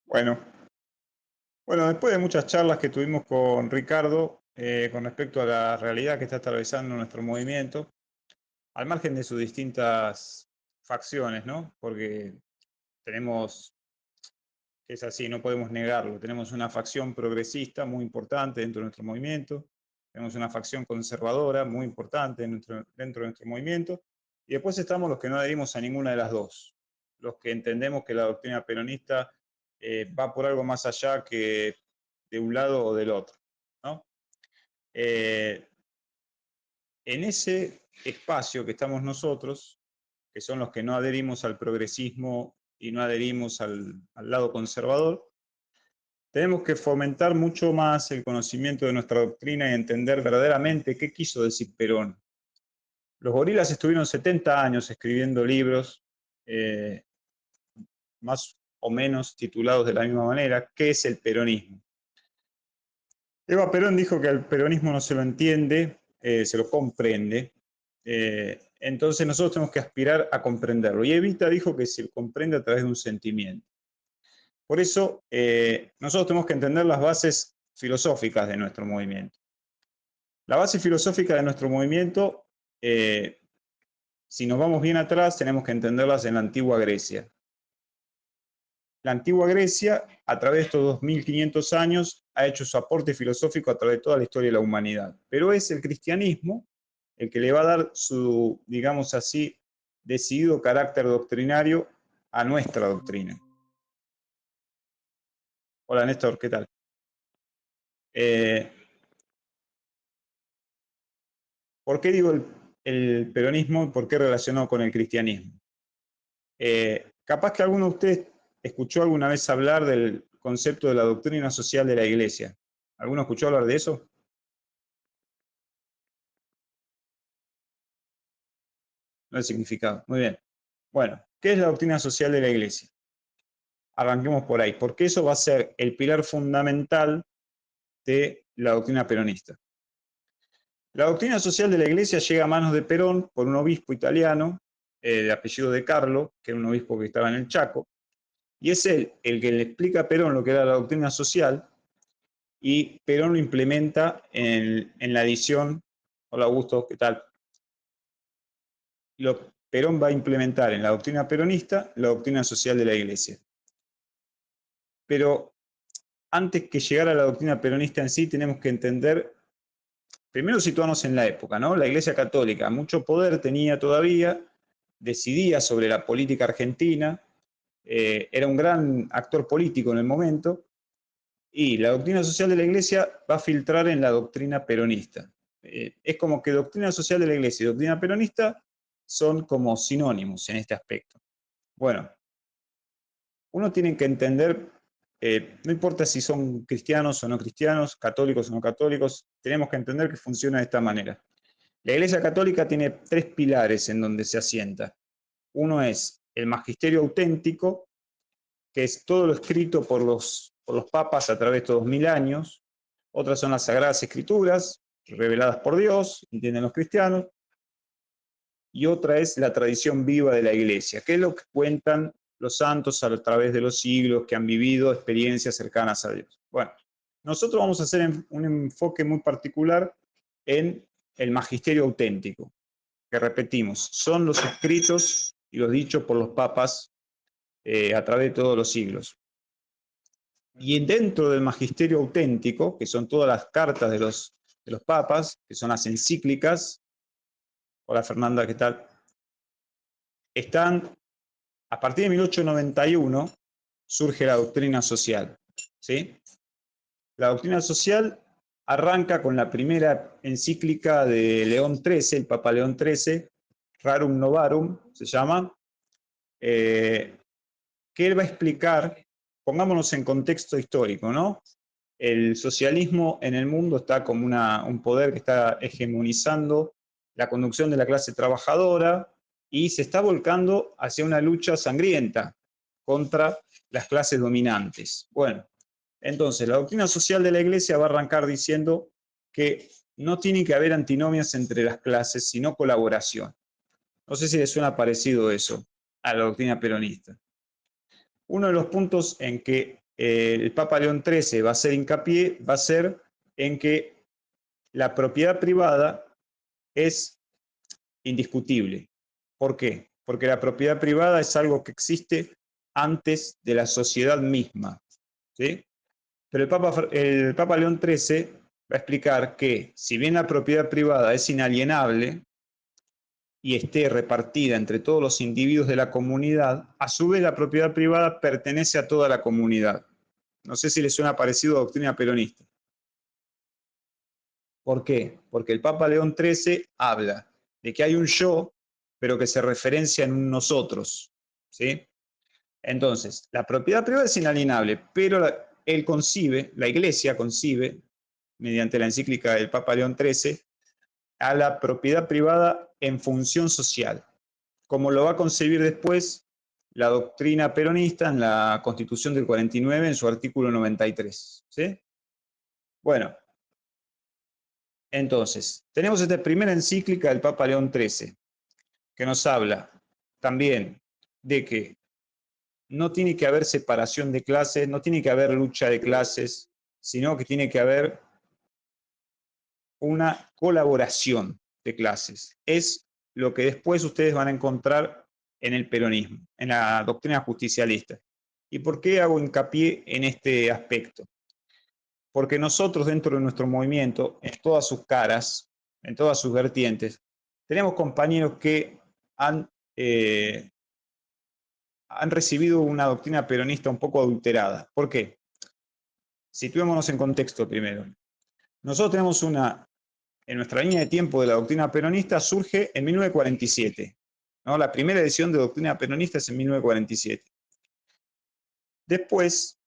Bueno, bueno, después de muchas charlas que tuvimos con Ricardo con respecto a la realidad que está atravesando nuestro movimiento, al margen de sus distintas facciones, ¿no? Porque tenemos, es así, no podemos negarlo, tenemos una facción progresista muy importante dentro de nuestro movimiento, tenemos una facción conservadora muy importante dentro de nuestro movimiento, y después estamos los que no adherimos a ninguna de las dos, los que entendemos que la doctrina peronista va por algo más allá que de un lado o del otro, ¿no? Eh, en ese espacio que estamos nosotros, que son los que no adherimos al progresismo y no adherimos al lado conservador, tenemos que fomentar mucho más el conocimiento de nuestra doctrina y entender verdaderamente qué quiso decir Perón. Los gorilas estuvieron 70 años escribiendo libros, eh, más o menos titulados de la misma manera, ¿qué es el peronismo? Eva Perón dijo que al peronismo no se lo entiende, se lo comprende. Entonces nosotros tenemos que aspirar a comprenderlo. Y Evita dijo que se lo comprende a través de un sentimiento. Por eso nosotros tenemos que entender las bases filosóficas de nuestro movimiento. La base filosófica de nuestro movimiento, si nos vamos bien atrás, tenemos que entenderlas en la antigua Grecia. La antigua Grecia, a través de estos 2500 años, ha hecho su aporte filosófico a través de toda la historia de la humanidad. Pero es el cristianismo el que le va a dar su, digamos así, decidido carácter doctrinario a nuestra doctrina. Hola Néstor, ¿qué tal? Eh, ¿Por qué digo el peronismo y por qué relacionado con el cristianismo? Capaz que alguno de ustedes escuchó alguna vez hablar del concepto de la doctrina social de la Iglesia. ¿Alguno escuchó hablar de eso? No el significado. Muy bien. Bueno, ¿qué es la doctrina social de la Iglesia? Arranquemos por ahí, porque eso va a ser el pilar fundamental de la doctrina peronista. La doctrina social de la Iglesia llega a manos de Perón por un obispo italiano de apellido de Carlo, que era un obispo que estaba en el Chaco, y es él el que le explica a Perón lo que era la doctrina social, y Perón lo implementa en la edición. Hola Augusto, ¿qué tal? Perón va a implementar en la doctrina peronista la doctrina social de la Iglesia. Pero antes que llegar a la doctrina peronista en sí, tenemos que entender, primero situarnos en la época, ¿no? La Iglesia Católica mucho poder tenía todavía, decidía sobre la política argentina, era un gran actor político en el momento, y la doctrina social de la Iglesia va a filtrar en la doctrina peronista. Es como que doctrina social de la Iglesia y doctrina peronista son como sinónimos en este aspecto. Bueno, uno tiene que entender, no importa si son cristianos o no cristianos, católicos o no católicos, tenemos que entender que funciona de esta manera. La Iglesia Católica tiene tres pilares en donde se asienta. Uno es el magisterio auténtico, que es todo lo escrito por los papas a través de estos 2000 años. Otras son las Sagradas Escrituras, reveladas por Dios, entienden los cristianos. Y otra es la tradición viva de la Iglesia, que es lo que cuentan los santos a través de los siglos, que han vivido experiencias cercanas a Dios. Bueno, nosotros vamos a hacer un enfoque muy particular en el magisterio auténtico, que repetimos, son los escritos y los dichos por los papas a través de todos los siglos. Y dentro del magisterio auténtico, que son todas las cartas de los papas, que son las encíclicas, hola Fernanda, ¿qué tal? Están, a partir de 1891, surge la doctrina social, ¿sí? La doctrina social arranca con la primera encíclica de León XIII, el Papa León XIII, Rarum Novarum, se llama, que él va a explicar, pongámonos en contexto histórico, ¿no? El socialismo en el mundo está como un poder que está hegemonizando la conducción de la clase trabajadora y se está volcando hacia una lucha sangrienta contra las clases dominantes. Bueno, entonces la doctrina social de la Iglesia va a arrancar diciendo que no tiene que haber antinomias entre las clases, sino colaboración. No sé si le suena parecido eso a la doctrina peronista. Uno de los puntos en que el Papa León XIII va a hacer hincapié, va a ser en que la propiedad privada es indiscutible. ¿Por qué? Porque la propiedad privada es algo que existe antes de la sociedad misma, ¿sí? Pero el Papa León XIII va a explicar que si bien la propiedad privada es inalienable y esté repartida entre todos los individuos de la comunidad, a su vez la propiedad privada pertenece a toda la comunidad. No sé si le suena parecido a doctrina peronista. ¿Por qué? Porque el Papa León XIII habla de que hay un yo, pero que se referencia en un nosotros, ¿sí? Entonces, la propiedad privada es inalienable, pero él concibe, la Iglesia concibe, mediante la encíclica del Papa León XIII, a la propiedad privada en función social, como lo va a concebir después la doctrina peronista en la Constitución del 49, en su artículo 93, ¿sí? Bueno, entonces, tenemos esta primera encíclica del Papa León XIII, que nos habla también de que no tiene que haber separación de clases, no tiene que haber lucha de clases, sino que tiene que haber una colaboración de clases. Es lo que después ustedes van a encontrar en el peronismo, en la doctrina justicialista. ¿Y por qué hago hincapié en este aspecto? Porque nosotros dentro de nuestro movimiento, en todas sus caras, en todas sus vertientes, tenemos compañeros que han recibido una doctrina peronista un poco adulterada. ¿Por qué? Situémonos en contexto primero. Nosotros tenemos en nuestra línea de tiempo de la doctrina peronista surge en 1947. ¿No? La primera edición de doctrina peronista es en 1947. Después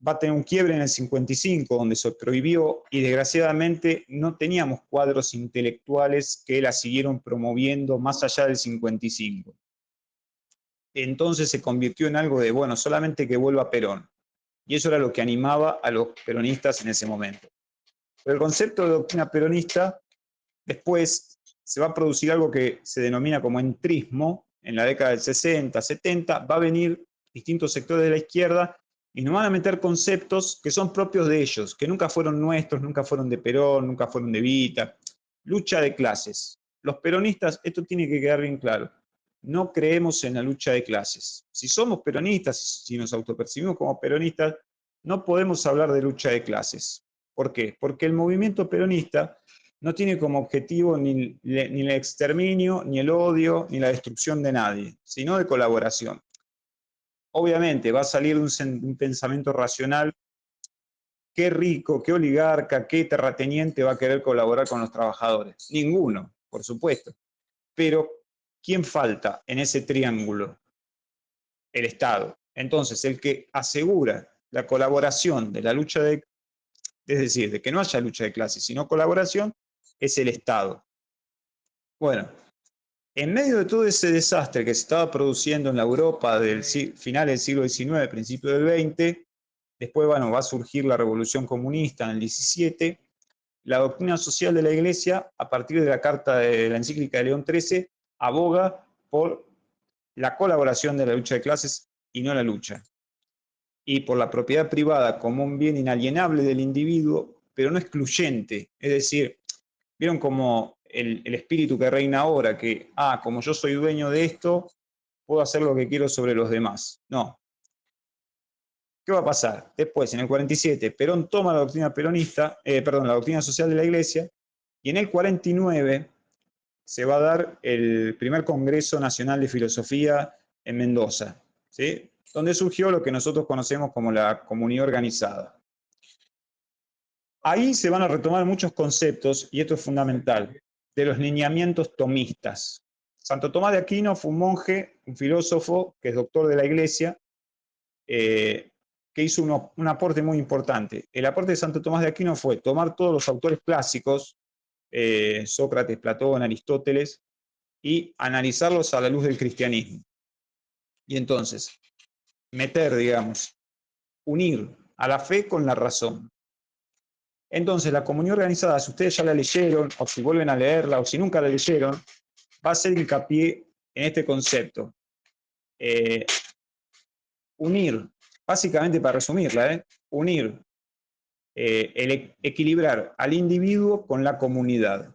va a tener un quiebre en el 55, donde se prohibió y desgraciadamente no teníamos cuadros intelectuales que la siguieron promoviendo más allá del 55. Entonces se convirtió en algo de, bueno, solamente que vuelva Perón. Y eso era lo que animaba a los peronistas en ese momento. Pero el concepto de doctrina peronista, después se va a producir algo que se denomina como entrismo, en la década del 60, 70, va a venir distintos sectores de la izquierda y nos van a meter conceptos que son propios de ellos, que nunca fueron nuestros, nunca fueron de Perón, nunca fueron de Evita. Lucha de clases. Los peronistas, esto tiene que quedar bien claro, no creemos en la lucha de clases. Si somos peronistas, si nos autopercibimos como peronistas, no podemos hablar de lucha de clases. ¿Por qué? Porque el movimiento peronista no tiene como objetivo ni el exterminio, ni el odio, ni la destrucción de nadie, sino de colaboración. Obviamente va a salir de un pensamiento racional. ¿Qué rico, qué oligarca, qué terrateniente va a querer colaborar con los trabajadores? Ninguno, por supuesto. Pero, ¿quién falta en ese triángulo? El Estado. Entonces, el que asegura la colaboración de la lucha es decir, de que no haya lucha de clases, sino colaboración, es el Estado. Bueno, en medio de todo ese desastre que se estaba produciendo en la Europa del final del siglo XIX, principio del XX, después, bueno, va a surgir la Revolución Comunista en el 17, la doctrina social de la Iglesia, a partir de la carta de la encíclica de León XIII, aboga por la colaboración de la lucha de clases y no la lucha. Y por la propiedad privada como un bien inalienable del individuo, pero no excluyente. Es decir, vieron como el espíritu que reina ahora, que, como yo soy dueño de esto, puedo hacer lo que quiero sobre los demás. No. ¿Qué va a pasar? Después, en el 47, Perón toma la doctrina peronista, la doctrina social de la Iglesia, y en el 49 se va a dar el primer Congreso Nacional de Filosofía en Mendoza, ¿sí? Donde surgió lo que nosotros conocemos como la comunidad organizada. Ahí se van a retomar muchos conceptos, y esto es fundamental, de los lineamientos tomistas. Santo Tomás de Aquino fue un monje, un filósofo, que es doctor de la Iglesia, que hizo un aporte muy importante. El aporte de Santo Tomás de Aquino fue tomar todos los autores clásicos, Sócrates, Platón, Aristóteles, y analizarlos a la luz del cristianismo. Y entonces, meter, digamos, unir a la fe con la razón. Entonces, la comunidad organizada, si ustedes ya la leyeron, o si vuelven a leerla, o si nunca la leyeron, va a hacer hincapié en este concepto. Unir básicamente para resumirla, unir, equilibrar al individuo con la comunidad.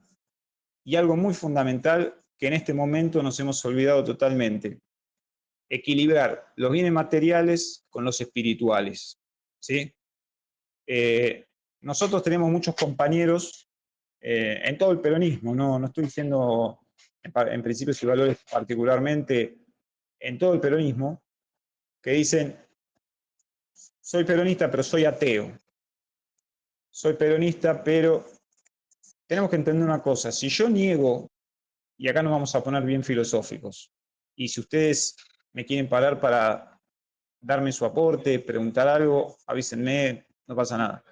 Y algo muy fundamental que en este momento nos hemos olvidado totalmente, equilibrar los bienes materiales con los espirituales, ¿sí? Nosotros tenemos muchos compañeros en todo el peronismo, no estoy diciendo en principios y valores particularmente, en todo el peronismo, que dicen, soy peronista pero soy ateo, soy peronista pero tenemos que entender una cosa, si yo niego, y acá nos vamos a poner bien filosóficos, y si ustedes me quieren parar para darme su aporte, preguntar algo, avísenme, no pasa nada.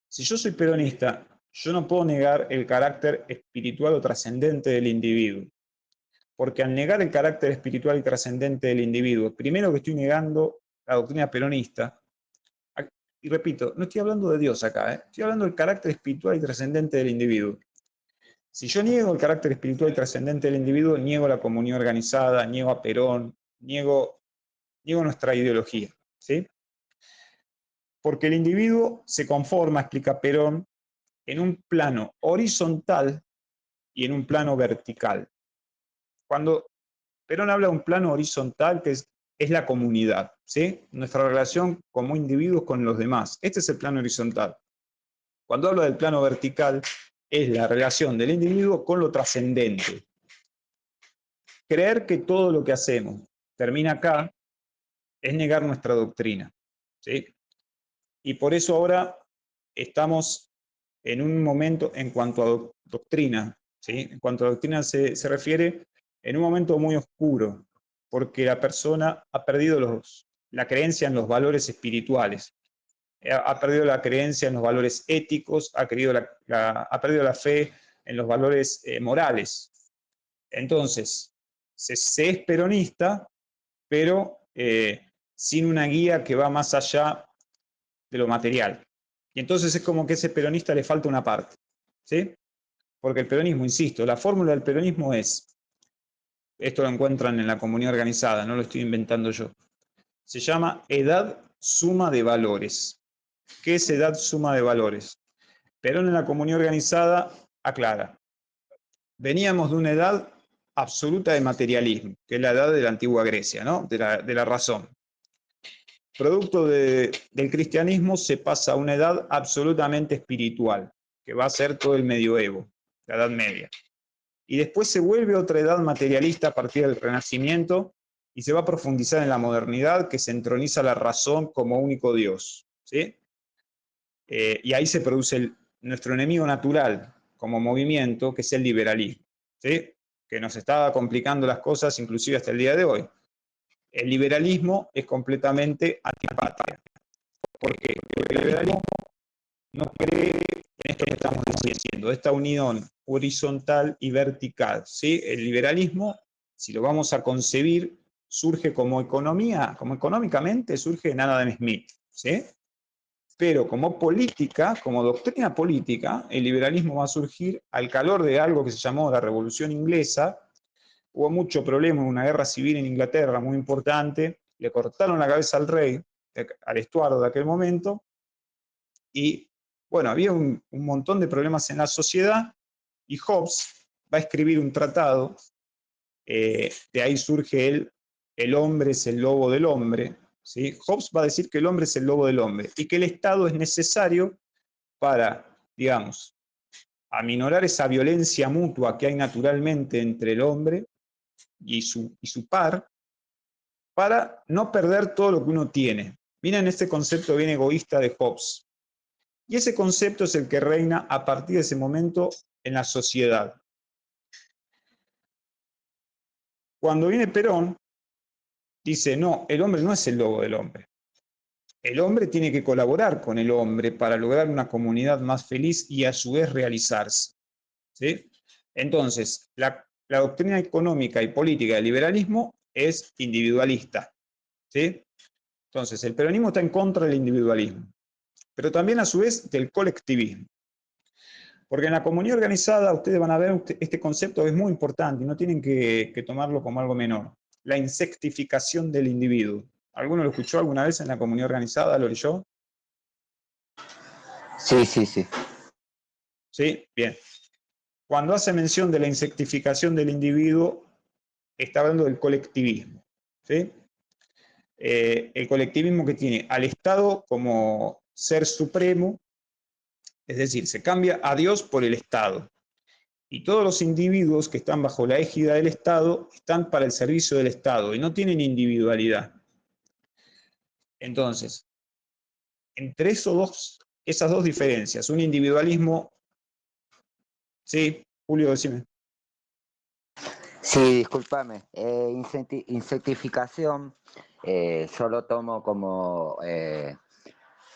Si yo soy peronista, yo no puedo negar el carácter espiritual o trascendente del individuo. Porque al negar el carácter espiritual y trascendente del individuo, primero que estoy negando la doctrina peronista, y repito, no estoy hablando de Dios acá, estoy hablando del carácter espiritual y trascendente del individuo. Si yo niego el carácter espiritual y trascendente del individuo, niego la comunidad organizada, niego a Perón, niego nuestra ideología, ¿sí? Porque el individuo se conforma, explica Perón, en un plano horizontal y en un plano vertical. Cuando Perón habla de un plano horizontal que es la comunidad, ¿sí? Nuestra relación como individuos con los demás. Este es el plano horizontal. Cuando habla del plano vertical, es la relación del individuo con lo trascendente. Creer que todo lo que hacemos termina acá es negar nuestra doctrina, ¿sí? Y por eso ahora estamos en un momento en cuanto a doctrina, ¿sí? En cuanto a doctrina se refiere, en un momento muy oscuro, porque la persona ha perdido la creencia en los valores espirituales, ha perdido la creencia en los valores éticos, ha perdido la fe en los valores morales. Entonces, se es peronista, pero sin una guía que va más allá de lo material. Y entonces es como que a ese peronista le falta una parte, ¿sí? Porque el peronismo, insisto, la fórmula del peronismo es, esto lo encuentran en la comunidad organizada, no lo estoy inventando yo, se llama edad suma de valores. ¿Qué es edad suma de valores? Perón en la comunidad organizada aclara, veníamos de una edad absoluta de materialismo, que es la edad de la antigua Grecia, ¿no? De la razón. Producto del cristianismo se pasa a una edad absolutamente espiritual, que va a ser todo el medioevo, la Edad Media. Y después se vuelve otra edad materialista a partir del Renacimiento y se va a profundizar en la modernidad, que se entroniza la razón como único Dios, ¿sí? Y ahí se produce nuestro enemigo natural como movimiento, que es el liberalismo, ¿sí? Que nos está complicando las cosas inclusive hasta el día de hoy. El liberalismo es completamente antipatria. ¿Por qué? Porque el liberalismo no cree en esto que estamos diciendo, esta unión horizontal y vertical, ¿sí? El liberalismo, si lo vamos a concebir, surge como economía, como económicamente surge en Adam Smith, ¿sí? Pero como política, como doctrina política, el liberalismo va a surgir al calor de algo que se llamó la Revolución Inglesa. Hubo mucho problema, una guerra civil en Inglaterra muy importante, le cortaron la cabeza al rey, al Estuardo de aquel momento, y bueno, había un montón de problemas en la sociedad, y Hobbes va a escribir un tratado, de ahí surge el hombre es el lobo del hombre, ¿sí? Hobbes va a decir que el hombre es el lobo del hombre, y que el Estado es necesario para, digamos, aminorar esa violencia mutua que hay naturalmente entre el hombre y su par, para no perder todo lo que uno tiene. Miren este concepto bien egoísta de Hobbes. Y ese concepto es el que reina a partir de ese momento en la sociedad. Cuando viene Perón, dice, no, el hombre no es el lobo del hombre. El hombre tiene que colaborar con el hombre para lograr una comunidad más feliz y a su vez realizarse, ¿sí? Entonces, la doctrina económica y política del liberalismo es individualista, ¿sí? Entonces, el peronismo está en contra del individualismo, pero también a su vez del colectivismo. Porque en la comunidad organizada ustedes van a ver este concepto que es muy importante y no tienen que tomarlo como algo menor. La insectificación del individuo. ¿Alguno lo escuchó alguna vez en la comunidad organizada? ¿Lo leyó? Sí, sí, sí. Sí, bien. Cuando hace mención de la insectificación del individuo, está hablando del colectivismo. ¿Sí? El colectivismo que tiene al Estado como ser supremo, es decir, se cambia a Dios por el Estado. Y todos los individuos que están bajo la égida del Estado están para el servicio del Estado y no tienen individualidad. Entonces, entre esas dos diferencias, un individualismo, sí, Julio, decime. Sí, discúlpame. Insectificación, yo lo tomo como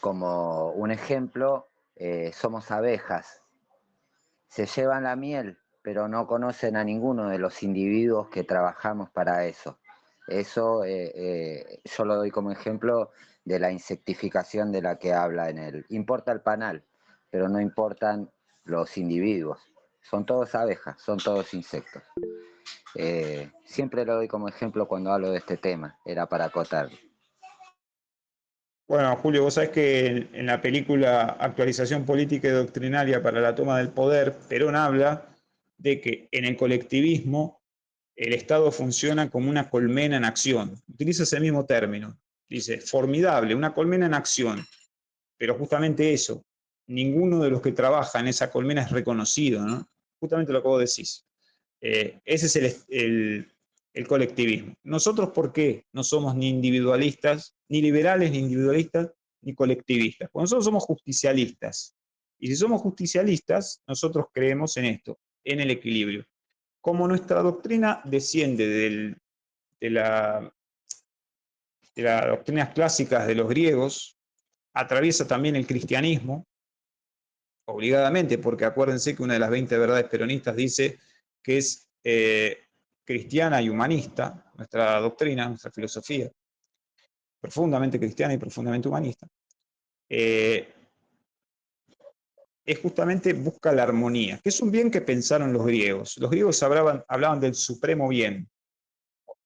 un ejemplo. Somos abejas. Se llevan la miel, pero no conocen a ninguno de los individuos que trabajamos para eso. Eso yo lo doy como ejemplo de la insectificación de la que habla en él. Importa el panal, pero no importan los individuos. Son todos abejas, son todos insectos. Siempre lo doy como ejemplo cuando hablo de este tema, era para acotarlo. Bueno, Julio, vos sabés que en la película Actualización Política y Doctrinaria para la Toma del Poder, Perón habla de que en el colectivismo el Estado funciona como una colmena en acción. Utiliza ese mismo término. Dice, formidable, una colmena en acción. Pero justamente eso, ninguno de los que trabaja en esa colmena es reconocido, ¿no? Justamente lo que vos decís. Ese es el colectivismo. Nosotros, ¿por qué no somos ni individualistas, ni liberales, ni individualistas, ni colectivistas? Porque nosotros somos justicialistas. Y si somos justicialistas, nosotros creemos en esto, en el equilibrio. Como nuestra doctrina desciende de, la, de las doctrinas clásicas de los griegos, atraviesa también el cristianismo, obligadamente, porque acuérdense que una de las 20 verdades peronistas dice que es cristiana y humanista, nuestra doctrina, nuestra filosofía, profundamente cristiana y profundamente humanista, eh, es justamente busca la armonía, que es un bien que pensaron los griegos. Los griegos hablaban del supremo bien.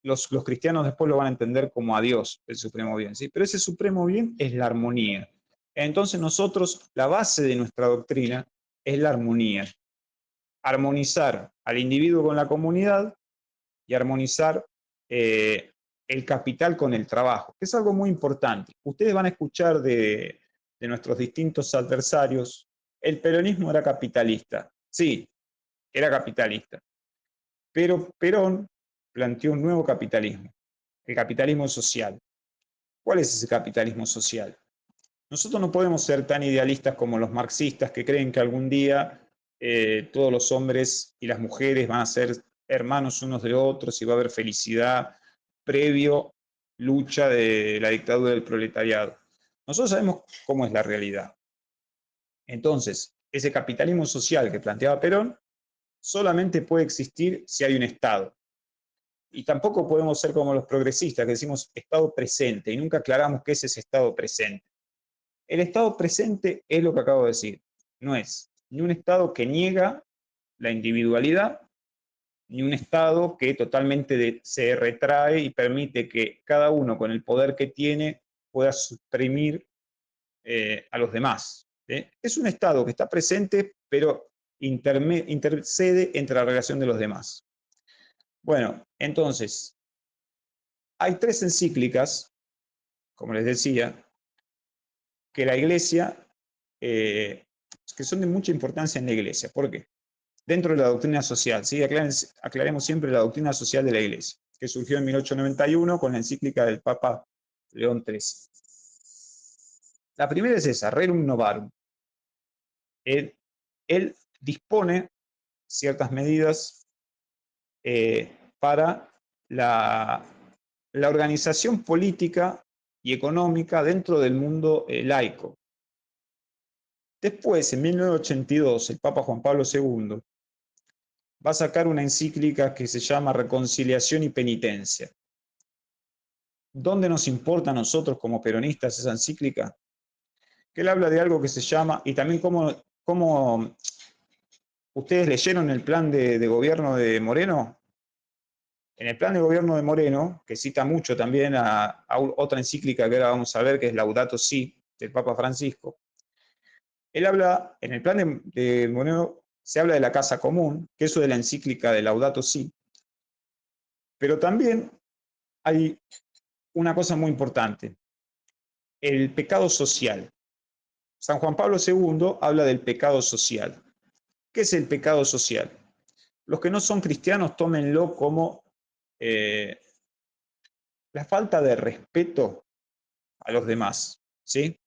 Los cristianos después lo van a entender como a Dios, el supremo bien, ¿sí? Pero ese supremo bien es la armonía. Entonces nosotros, la base de nuestra doctrina es la armonía. Armonizar al individuo con la comunidad y armonizar el capital con el trabajo, que es algo muy importante. Ustedes van a escuchar de nuestros distintos adversarios, el peronismo era capitalista. Sí, era capitalista. Pero Perón planteó un nuevo capitalismo, el capitalismo social. ¿Cuál es ese capitalismo social? Nosotros no podemos ser tan idealistas como los marxistas que creen que algún día todos los hombres y las mujeres van a ser hermanos unos de otros y va a haber felicidad previo lucha de la dictadura del proletariado. Nosotros sabemos cómo es la realidad. Entonces, ese capitalismo social que planteaba Perón solamente puede existir si hay un Estado. Y tampoco podemos ser como los progresistas que decimos Estado presente y nunca aclaramos qué es ese Estado presente. El Estado presente es lo que acabo de decir. No es ni un Estado que niega la individualidad, ni un Estado que totalmente se retrae y permite que cada uno con el poder que tiene pueda suprimir a los demás. ¿Sí? Es un Estado que está presente, pero intercede entre la relación de los demás. Bueno, entonces, hay tres encíclicas, como les decía, que la Iglesia, que son de mucha importancia en la Iglesia. ¿Por qué? Dentro de la doctrina social, ¿sí? Aclaremos siempre la doctrina social de la Iglesia, que surgió en 1891 con la encíclica del Papa León XIII. La primera es esa, Rerum Novarum. Él dispone ciertas medidas para la organización política y económica dentro del mundo laico. Después, en 1982, el Papa Juan Pablo II va a sacar una encíclica que se llama Reconciliación y Penitencia. ¿Dónde nos importa a nosotros como peronistas esa encíclica? Que él habla de algo que se llama, y también cómo ustedes leyeron el plan de gobierno de Moreno, En el plan de gobierno de Moreno, que cita mucho también a otra encíclica que ahora vamos a ver, que es Laudato Si, del Papa Francisco, él habla, en el plan de Moreno se habla de la casa común, que eso de la encíclica de Laudato Si, pero también hay una cosa muy importante, el pecado social. San Juan Pablo II habla del pecado social. ¿Qué es el pecado social? Los que no son cristianos tómenlo como eh, la falta de respeto a los demás. ¿Sí?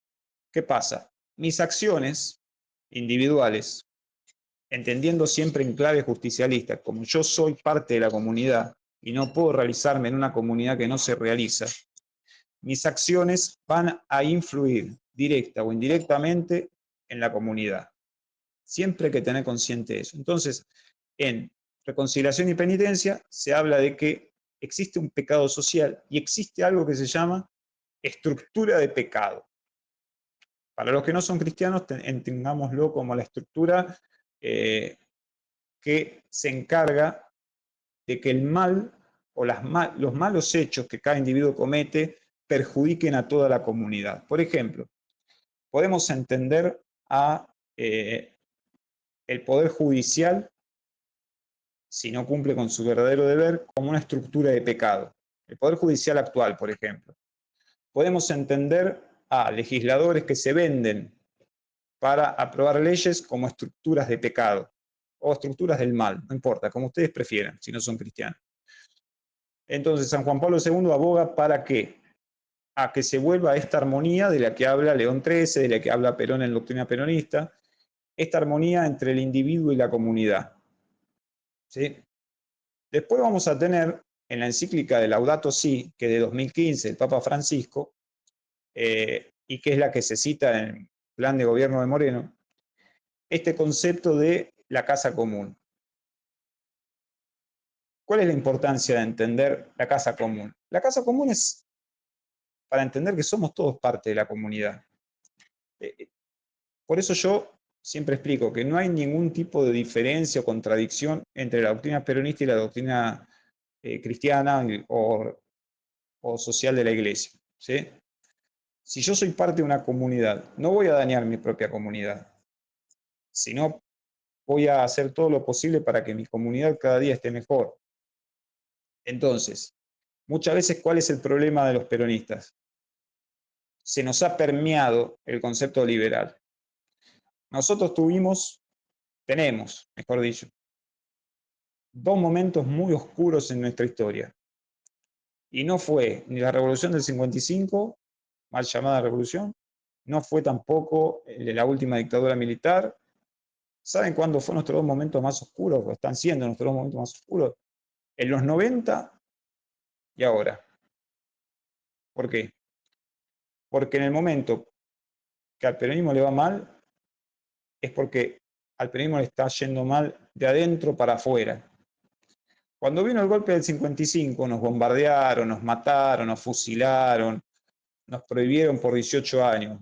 ¿Qué pasa? Mis acciones individuales, entendiendo siempre en clave justicialista, como yo soy parte de la comunidad y no puedo realizarme en una comunidad que no se realiza, mis acciones van a influir directa o indirectamente en la comunidad. Siempre hay que tener consciente eso. Entonces, en reconciliación y penitencia se habla de que existe un pecado social y existe algo que se llama estructura de pecado. Para los que no son cristianos, entendámoslo como la estructura eh, que se encarga de que el mal o los malos hechos que cada individuo comete perjudiquen a toda la comunidad. Por ejemplo, podemos entender a el Poder Judicial, si no cumple con su verdadero deber, como una estructura de pecado. El Poder Judicial actual, por ejemplo. Podemos entender a legisladores que se venden para aprobar leyes como estructuras de pecado o estructuras del mal, no importa, como ustedes prefieran, si no son cristianos. Entonces, San Juan Pablo II aboga para qué? A que se vuelva a esta armonía de la que habla León XIII, de la que habla Perón en la doctrina peronista, esta armonía entre el individuo y la comunidad. ¿Sí? Después vamos a tener en la encíclica de Laudato Si, que de 2015, el Papa Francisco, y que es la que se cita en el plan de gobierno de Moreno, este concepto de la casa común. ¿Cuál es la importancia de entender la casa común? La casa común es para entender que somos todos parte de la comunidad. Por eso yo siempre explico que no hay ningún tipo de diferencia o contradicción entre la doctrina peronista y la doctrina cristiana o social de la iglesia. ¿Sí? Si yo soy parte de una comunidad, no voy a dañar mi propia comunidad, sino voy a hacer todo lo posible para que mi comunidad cada día esté mejor. Entonces, muchas veces, ¿cuál es el problema de los peronistas? Se nos ha permeado el concepto liberal. Nosotros tenemos, mejor dicho, dos momentos muy oscuros en nuestra historia. Y no fue ni la revolución del 55, mal llamada revolución, no fue tampoco la última dictadura militar. ¿Saben cuándo fueron nuestros dos momentos más oscuros? O están siendo nuestros dos momentos más oscuros. En los 90 y ahora. ¿Por qué? Porque en el momento que al peronismo le va mal, es porque al peronismo le está yendo mal de adentro para afuera. Cuando vino el golpe del 55, nos bombardearon, nos mataron, nos fusilaron, nos prohibieron por 18 años,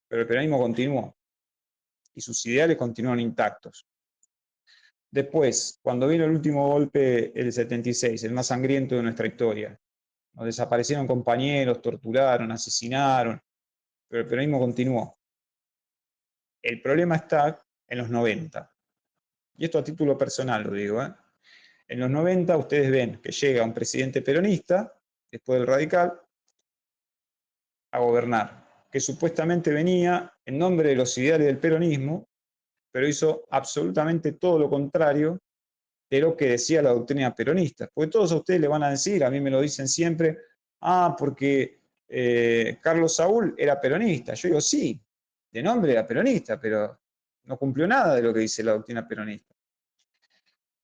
pero el peronismo continuó y sus ideales continuaron intactos. Después, cuando vino el último golpe, el 76, el más sangriento de nuestra historia, nos desaparecieron compañeros, torturaron, asesinaron, pero el peronismo continuó. El problema está en los 90. Y esto a título personal lo digo. En los 90 ustedes ven que llega un presidente peronista, después del radical, a gobernar, que supuestamente venía en nombre de los ideales del peronismo, pero hizo absolutamente todo lo contrario de lo que decía la doctrina peronista. Porque todos a ustedes le van a decir, a mí me lo dicen siempre, porque Carlos Saúl era peronista. Yo digo, sí, de nombre era peronista, pero no cumplió nada de lo que dice la doctrina peronista.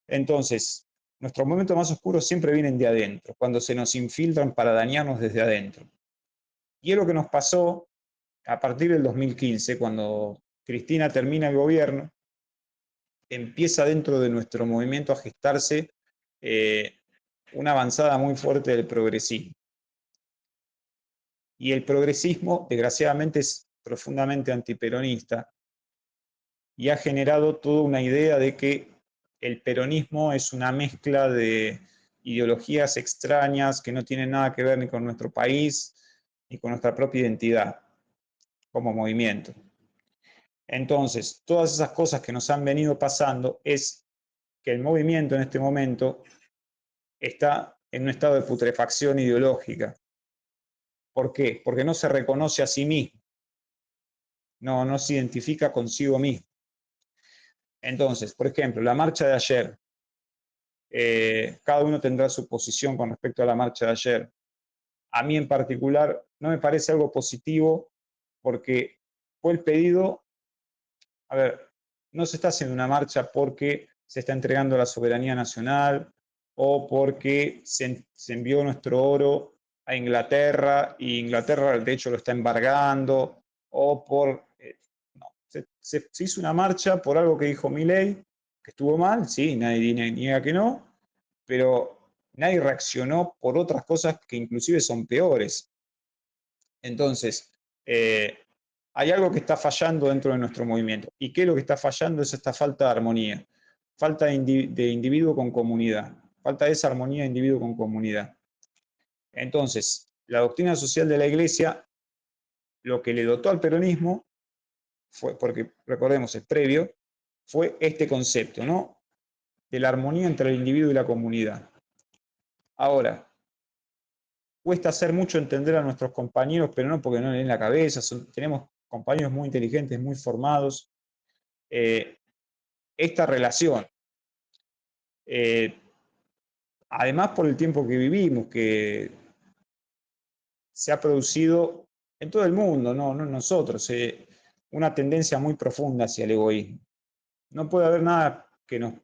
Entonces, nuestros momentos más oscuros siempre vienen de adentro, cuando se nos infiltran para dañarnos desde adentro. Y es lo que nos pasó a partir del 2015, cuando Cristina termina el gobierno, empieza dentro de nuestro movimiento a gestarse una avanzada muy fuerte del progresismo. Y el progresismo, desgraciadamente, es profundamente antiperonista y ha generado toda una idea de que el peronismo es una mezcla de ideologías extrañas que no tienen nada que ver ni con nuestro país ni con nuestra propia identidad como movimiento. Entonces, todas esas cosas que nos han venido pasando es que el movimiento en este momento está en un estado de putrefacción ideológica. ¿Por qué? Porque no se reconoce a sí mismo, no se identifica consigo mismo. Entonces, por ejemplo, la marcha de ayer, cada uno tendrá su posición con respecto a la marcha de ayer. A mí en particular no me parece algo positivo porque fue el pedido, a ver, no se está haciendo una marcha porque se está entregando la soberanía nacional o porque se envió nuestro oro a Inglaterra y Inglaterra de hecho lo está embargando o por... no, se hizo una marcha por algo que dijo Milei, que estuvo mal, sí, nadie niega que no, pero nadie reaccionó por otras cosas que inclusive son peores. Entonces, hay algo que está fallando dentro de nuestro movimiento. ¿Y qué es lo que está fallando? Es esta falta de armonía, falta de individuo con comunidad, falta de esa armonía de individuo con comunidad. Entonces, la doctrina social de la Iglesia, lo que le dotó al peronismo, fue, porque recordemos, es previo, fue este concepto, ¿no? De la armonía entre el individuo y la comunidad. Ahora, cuesta hacer mucho entender a nuestros compañeros, pero no porque no le den la cabeza, tenemos compañeros muy inteligentes, muy formados, esta relación. Además, por el tiempo que vivimos, que se ha producido en todo el mundo, no en nosotros, una tendencia muy profunda hacia el egoísmo. No puede haber nada que nos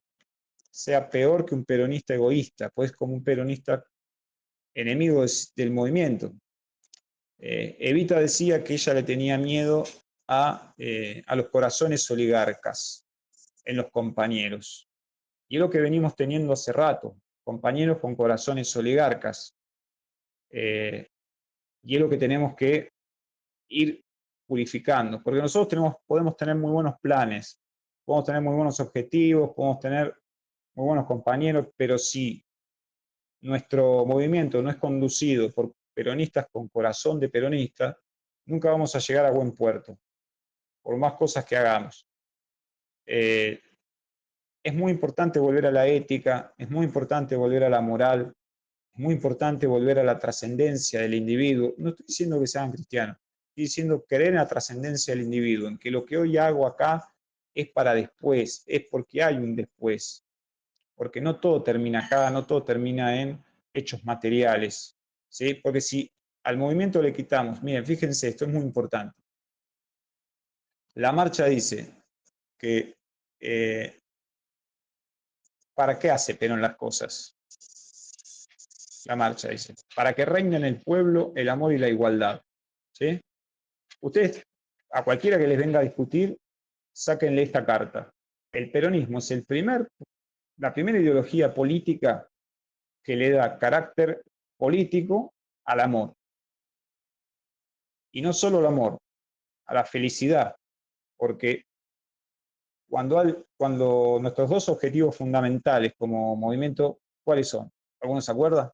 sea peor que un peronista egoísta, pues como un peronista enemigo del movimiento. Evita decía que ella le tenía miedo a los corazones oligarcas en los compañeros. Y es lo que venimos teniendo hace rato, compañeros con corazones oligarcas. Y es lo que tenemos que ir purificando, porque nosotros podemos tener muy buenos planes, podemos tener muy buenos objetivos, podemos tener muy buenos compañeros, pero si nuestro movimiento no es conducido por peronistas con corazón de peronista, nunca vamos a llegar a buen puerto, por más cosas que hagamos. Es muy importante volver a la ética, es muy importante volver a la moral, es muy importante volver a la trascendencia del individuo. No estoy diciendo que sean cristianos, estoy diciendo creer en la trascendencia del individuo, en que lo que hoy hago acá es para después, es porque hay un después, porque no todo termina acá, no todo termina en hechos materiales, ¿sí? Porque si al movimiento le quitamos, miren, fíjense, esto es muy importante. La marcha dice que ¿para qué hace Perón las cosas? La marcha dice, para que reine en el pueblo el amor y la igualdad. ¿Sí? Ustedes, a cualquiera que les venga a discutir, sáquenle esta carta. El peronismo es la primera ideología política que le da carácter político al amor. Y no solo al amor, a la felicidad, porque cuando nuestros dos objetivos fundamentales como movimiento, ¿cuáles son? ¿Alguno se acuerda?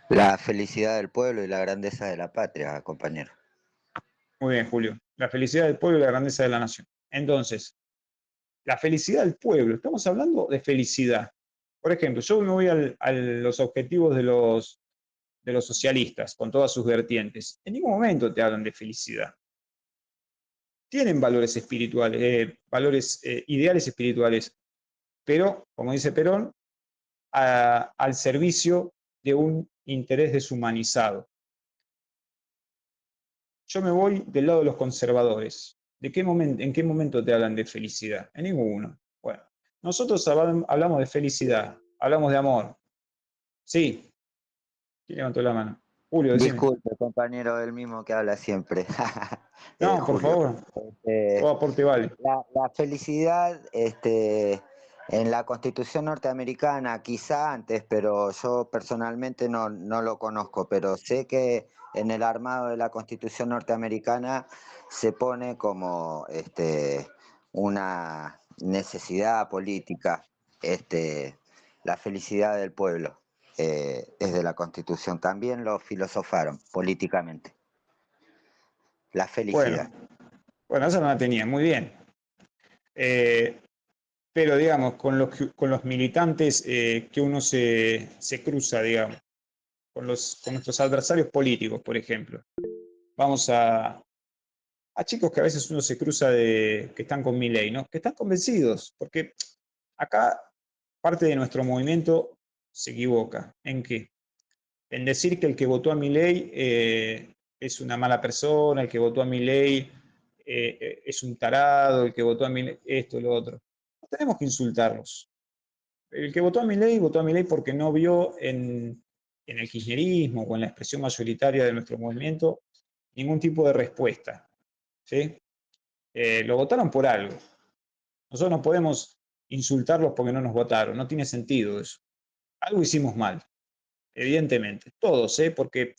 La felicidad del pueblo y la grandeza de la patria, compañero. Muy bien, Julio. La felicidad del pueblo y la grandeza de la nación. Entonces, la felicidad del pueblo, estamos hablando de felicidad. Por ejemplo, yo me voy a los objetivos de los socialistas, con todas sus vertientes. En ningún momento te hablan de felicidad. Tienen valores espirituales, ideales espirituales, pero, como dice Perón, al servicio de un interés deshumanizado. Yo me voy del lado de los conservadores. ¿En qué momento te hablan de felicidad? En ninguno. Bueno, nosotros hablamos de felicidad, hablamos de amor. Sí, ¿quién levantó la mano? Julio, decime. Disculpe, compañero, el mismo que habla siempre. No, por Julio. favor, todo aporte vale. La felicidad, en la Constitución norteamericana, quizá antes, pero yo personalmente no lo conozco, pero sé que en el armado de la Constitución norteamericana se pone como una necesidad política este, la felicidad del pueblo es de la Constitución. También lo filosofaron políticamente. La Bueno, felicidad. bueno, esa no la tenía, muy bien. Eh, pero digamos, con los militantes que uno se cruza, digamos, con nuestros adversarios políticos, por ejemplo. Vamos a chicos que a veces uno se cruza que están con Milei, ¿no? Que están convencidos, porque acá parte de nuestro movimiento se equivoca. ¿En qué? En decir que el que votó a Milei es una mala persona, el que votó a Milei es un tarado, el que votó a Milei esto, lo otro. No tenemos que insultarlos. El que votó a Milei porque no vio en el kirchnerismo o en la expresión mayoritaria de nuestro movimiento ningún tipo de respuesta. ¿Sí? Lo votaron por algo. Nosotros no podemos insultarlos porque no nos votaron, no tiene sentido eso. Algo hicimos mal, evidentemente, todos, porque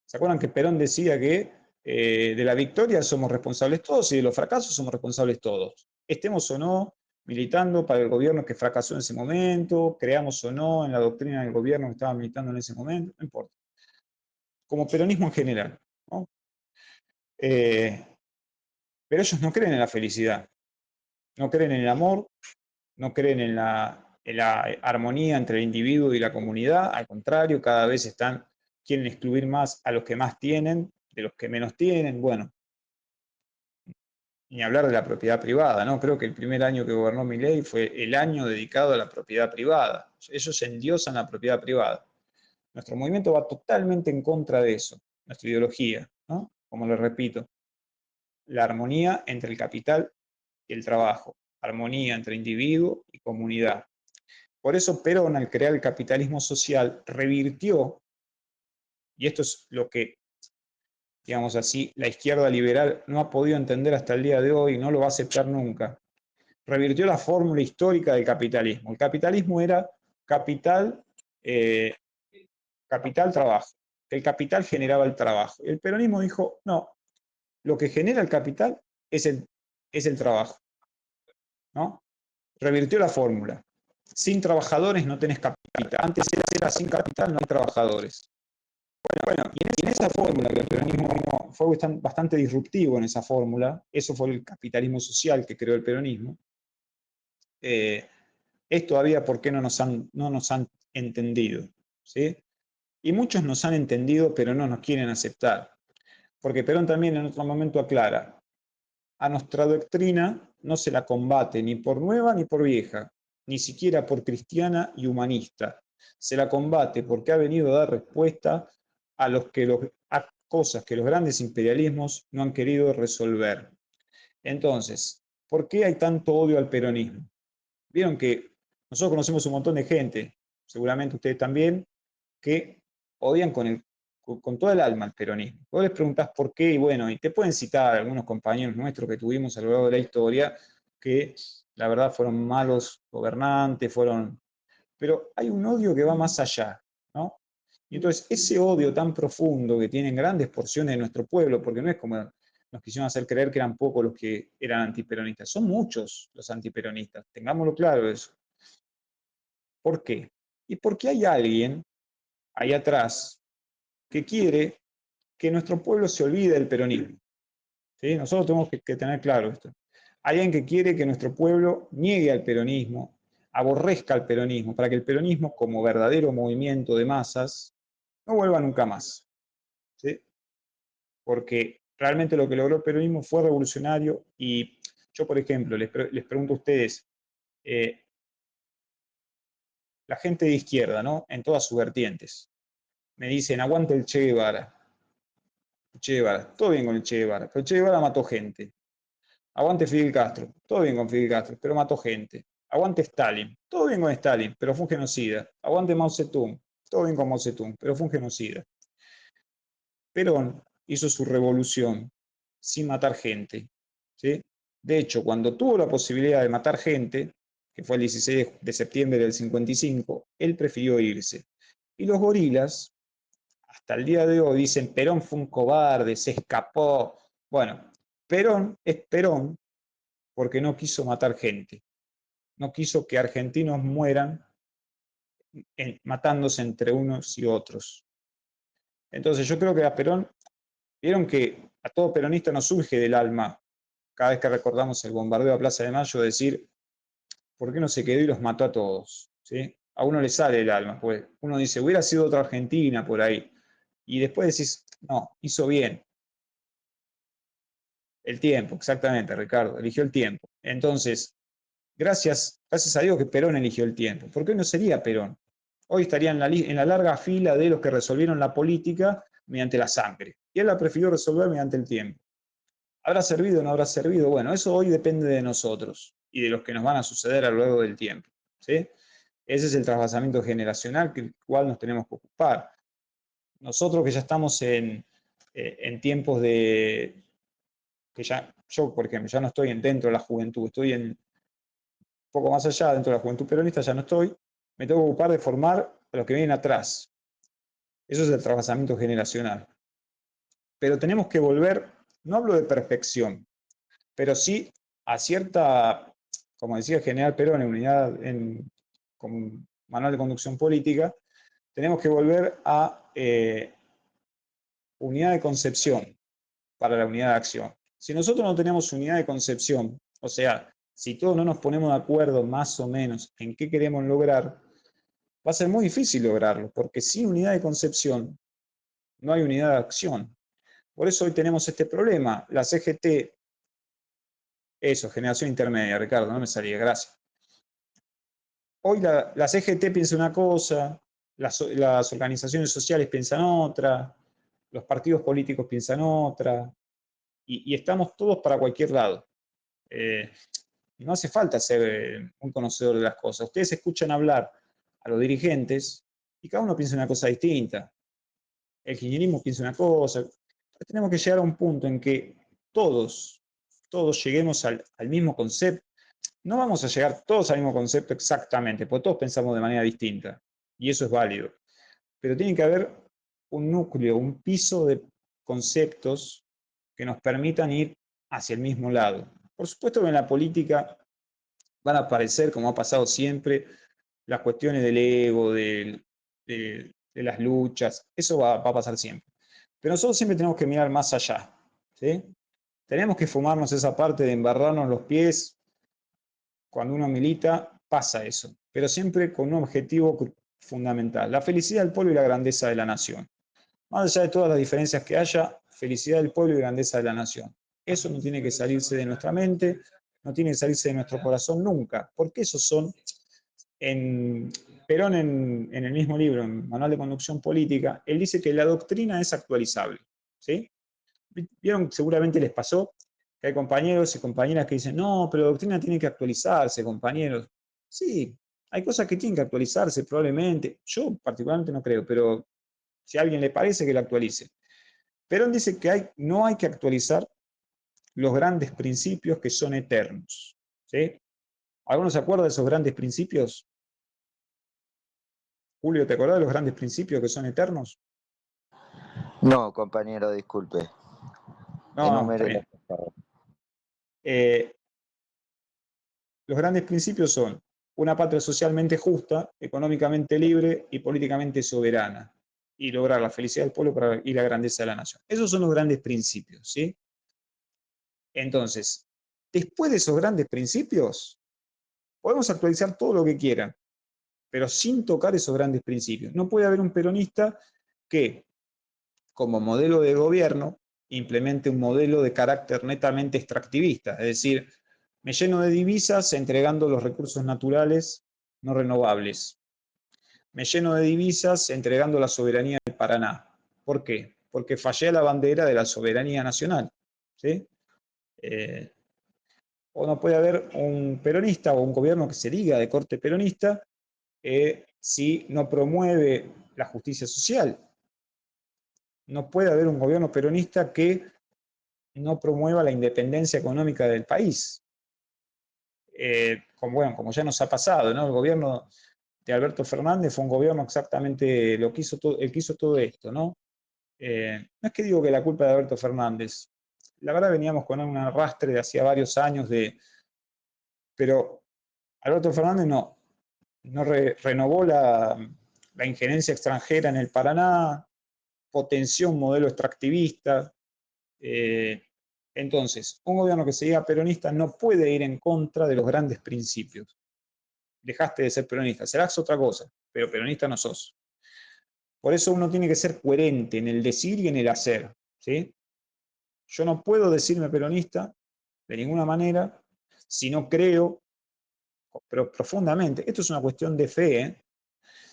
¿se acuerdan que Perón decía que de la victoria somos responsables todos y de los fracasos somos responsables todos? Estemos o no militando para el gobierno que fracasó en ese momento, creamos o no en la doctrina del gobierno que estaba militando en ese momento, no importa. Como peronismo en general, ¿no? Eh, pero ellos no creen en la felicidad, no creen en el amor, no creen en la armonía entre el individuo y la comunidad, al contrario, cada vez quieren excluir más a los que más tienen, de los que menos tienen, bueno, ni hablar de la propiedad privada, ¿no? Creo que el primer año que gobernó Milei fue el año dedicado a la propiedad privada. Ellos endiosan la propiedad privada. Nuestro movimiento va totalmente en contra de eso, nuestra ideología, ¿no? Como les repito, la armonía entre el capital y el trabajo, armonía entre individuo y comunidad. Por eso Perón, al crear el capitalismo social, revirtió, y esto es lo que, digamos así, la izquierda liberal no ha podido entender hasta el día de hoy, no lo va a aceptar nunca, revirtió la fórmula histórica del capitalismo. El capitalismo era capital, eh, capital, trabajo. El capital generaba el trabajo. El peronismo dijo, no, lo que genera el capital es el trabajo, ¿no? Revirtió la fórmula. Sin trabajadores no tenés capital. Antes era sin capital, no hay trabajadores. Bueno, y en esa fórmula, que el peronismo fue bastante disruptivo en esa fórmula, eso fue el capitalismo social que creó el peronismo, es todavía por qué no nos han entendido. ¿Sí? Y muchos nos han entendido, pero no nos quieren aceptar. Porque Perón también en otro momento aclara, a nuestra doctrina no se la combate ni por nueva ni por vieja, ni siquiera por cristiana y humanista. Se la combate porque ha venido a dar respuesta a cosas que los grandes imperialismos no han querido resolver. Entonces, ¿por qué hay tanto odio al peronismo? Vieron que nosotros conocemos un montón de gente, seguramente ustedes también, que odian con toda el alma al peronismo. Vos les preguntás por qué, y bueno, y te pueden citar algunos compañeros nuestros que tuvimos a lo largo de la historia, que la verdad fueron malos gobernantes, pero hay un odio que va más allá, ¿no? Y entonces ese odio tan profundo que tienen grandes porciones de nuestro pueblo, porque no es como nos quisieron hacer creer que eran pocos los que eran antiperonistas, son muchos los antiperonistas, tengámoslo claro eso. ¿Por qué? Y porque hay alguien ahí atrás que quiere que nuestro pueblo se olvide del peronismo. ¿Sí? Nosotros tenemos que tener claro esto. Hay alguien que quiere que nuestro pueblo niegue al peronismo, aborrezca al peronismo, para que el peronismo, como verdadero movimiento de masas, no vuelva nunca más. ¿Sí? Porque realmente lo que logró el peronismo fue revolucionario y yo, por ejemplo, les pregunto a ustedes, eh, la gente de izquierda, ¿no? En todas sus vertientes, me dicen, aguante el Che Guevara. Che Guevara, todo bien con el Che Guevara, pero Che Guevara mató gente. Aguante Fidel Castro, todo bien con Fidel Castro, pero mató gente. Aguante Stalin, todo bien con Stalin, pero fue un genocida. Aguante Mao Zedong, todo bien con Mao Zedong, pero fue un genocida. Perón hizo su revolución sin matar gente. ¿Sí? De hecho, cuando tuvo la posibilidad de matar gente, que fue el 16 de septiembre del 55, él prefirió irse. Y los gorilas, hasta el día de hoy, dicen Perón fue un cobarde, se escapó. Bueno, Perón es Perón porque no quiso matar gente. no quiso que argentinos mueran matándose entre unos y otros. Entonces yo creo que a Perón, vieron que a todo peronista nos surge del alma, cada vez que recordamos el bombardeo a Plaza de Mayo, decir, ¿por qué no se quedó y los mató a todos? ¿Sí? A uno le sale el alma, pues uno dice, hubiera sido otra Argentina por ahí. Y después decís, no, hizo bien. El tiempo, exactamente, Ricardo, eligió el tiempo. Entonces, gracias a Dios que Perón eligió el tiempo. ¿Por qué no sería Perón? Hoy estaría en la larga fila de los que resolvieron la política mediante la sangre. Y él la prefirió resolver mediante el tiempo. ¿Habrá servido o no habrá servido? Bueno, eso hoy depende de nosotros y de los que nos van a suceder a lo largo del tiempo. ¿Sí? Ese es el trasvasamiento generacional que el cual nos tenemos que ocupar. Nosotros que ya estamos en tiempos de, que ya, yo por ejemplo, ya no estoy dentro de la juventud, estoy en poco más allá, dentro de la juventud peronista ya no estoy, me tengo que ocupar de formar a los que vienen atrás. Eso es el trasvasamiento generacional. Pero tenemos que volver, no hablo de perfección, pero sí a cierta, como decía el general Perón en unidad, con manual de conducción política, tenemos que volver a unidad de concepción para la unidad de acción. Si nosotros no tenemos unidad de concepción, o sea, si todos no nos ponemos de acuerdo más o menos en qué queremos lograr, va a ser muy difícil lograrlo, porque sin unidad de concepción no hay unidad de acción. Por eso hoy tenemos este problema. La CGT, eso, generación intermedia, Ricardo, no me salía, gracias. Hoy la CGT piensa una cosa, las organizaciones sociales piensan otra, los partidos políticos piensan otra, y estamos todos para cualquier lado. Eh, no hace falta ser un conocedor de las cosas. Ustedes escuchan hablar a los dirigentes y cada uno piensa una cosa distinta. El kirchnerismo piensa una cosa. Tenemos que llegar a un punto en que todos, todos lleguemos al mismo concepto. No vamos a llegar todos al mismo concepto exactamente, porque todos pensamos de manera distinta. Y eso es válido. Pero tiene que haber un núcleo, un piso de conceptos que nos permitan ir hacia el mismo lado. Por supuesto que en la política van a aparecer, como ha pasado siempre, las cuestiones del ego, de las luchas, eso va a pasar siempre. Pero nosotros siempre tenemos que mirar más allá, ¿sí? Tenemos que fumarnos esa parte de embarrarnos los pies. Cuando uno milita, pasa eso, pero siempre con un objetivo fundamental, la felicidad del pueblo y la grandeza de la nación. Más allá de todas las diferencias que haya, felicidad del pueblo y grandeza de la nación. Eso no tiene que salirse de nuestra mente, no tiene que salirse de nuestro corazón nunca, porque esos son, en Perón en el mismo libro, en Manual de Conducción Política, él dice que la doctrina es actualizable. ¿Sí? Vieron, seguramente les pasó que hay compañeros y compañeras que dicen, no, pero la doctrina tiene que actualizarse, compañeros. Sí, hay cosas que tienen que actualizarse probablemente. Yo particularmente no creo, pero si a alguien le parece que la actualice. Perón dice que no hay que actualizar los grandes principios que son eternos. ¿Sí? ¿Alguno se acuerda de esos grandes principios? Julio, ¿te acordás de los grandes principios que son eternos? No, compañero, disculpe. No, no, está Enumérelo, bien. por favor. Eh, los grandes principios son una patria socialmente justa, económicamente libre y políticamente soberana, y lograr la felicidad del pueblo y la grandeza de la nación. Esos son los grandes principios, ¿sí? Entonces, después de esos grandes principios, podemos actualizar todo lo que quieran, pero sin tocar esos grandes principios. No puede haber un peronista que, como modelo de gobierno, implemente un modelo de carácter netamente extractivista, es decir, me lleno de divisas entregando los recursos naturales no renovables. Me lleno de divisas entregando la soberanía del Paraná. ¿Por qué? Porque fallé a la bandera de la soberanía nacional. ¿Sí? Eh, o no puede haber un peronista o un gobierno que se diga de corte peronista si no promueve la justicia social. No puede haber un gobierno peronista que no promueva la independencia económica del país. Como ya nos ha pasado, ¿no? El gobierno de Alberto Fernández fue un gobierno exactamente lo que hizo el que hizo todo esto, ¿no? No es que digo que la culpa de Alberto Fernández, la verdad veníamos con un arrastre de hacía varios años pero Alberto Fernández no renovó la injerencia extranjera en el Paraná, potenció un modelo extractivista. eh, entonces, un gobierno que se diga peronista no puede ir en contra de los grandes principios. Dejaste de ser peronista, serás otra cosa, pero peronista no sos. Por eso uno tiene que ser coherente en el decir y en el hacer, ¿sí? Yo no puedo decirme peronista de ninguna manera si no creo, pero profundamente, esto es una cuestión de fe, ¿eh?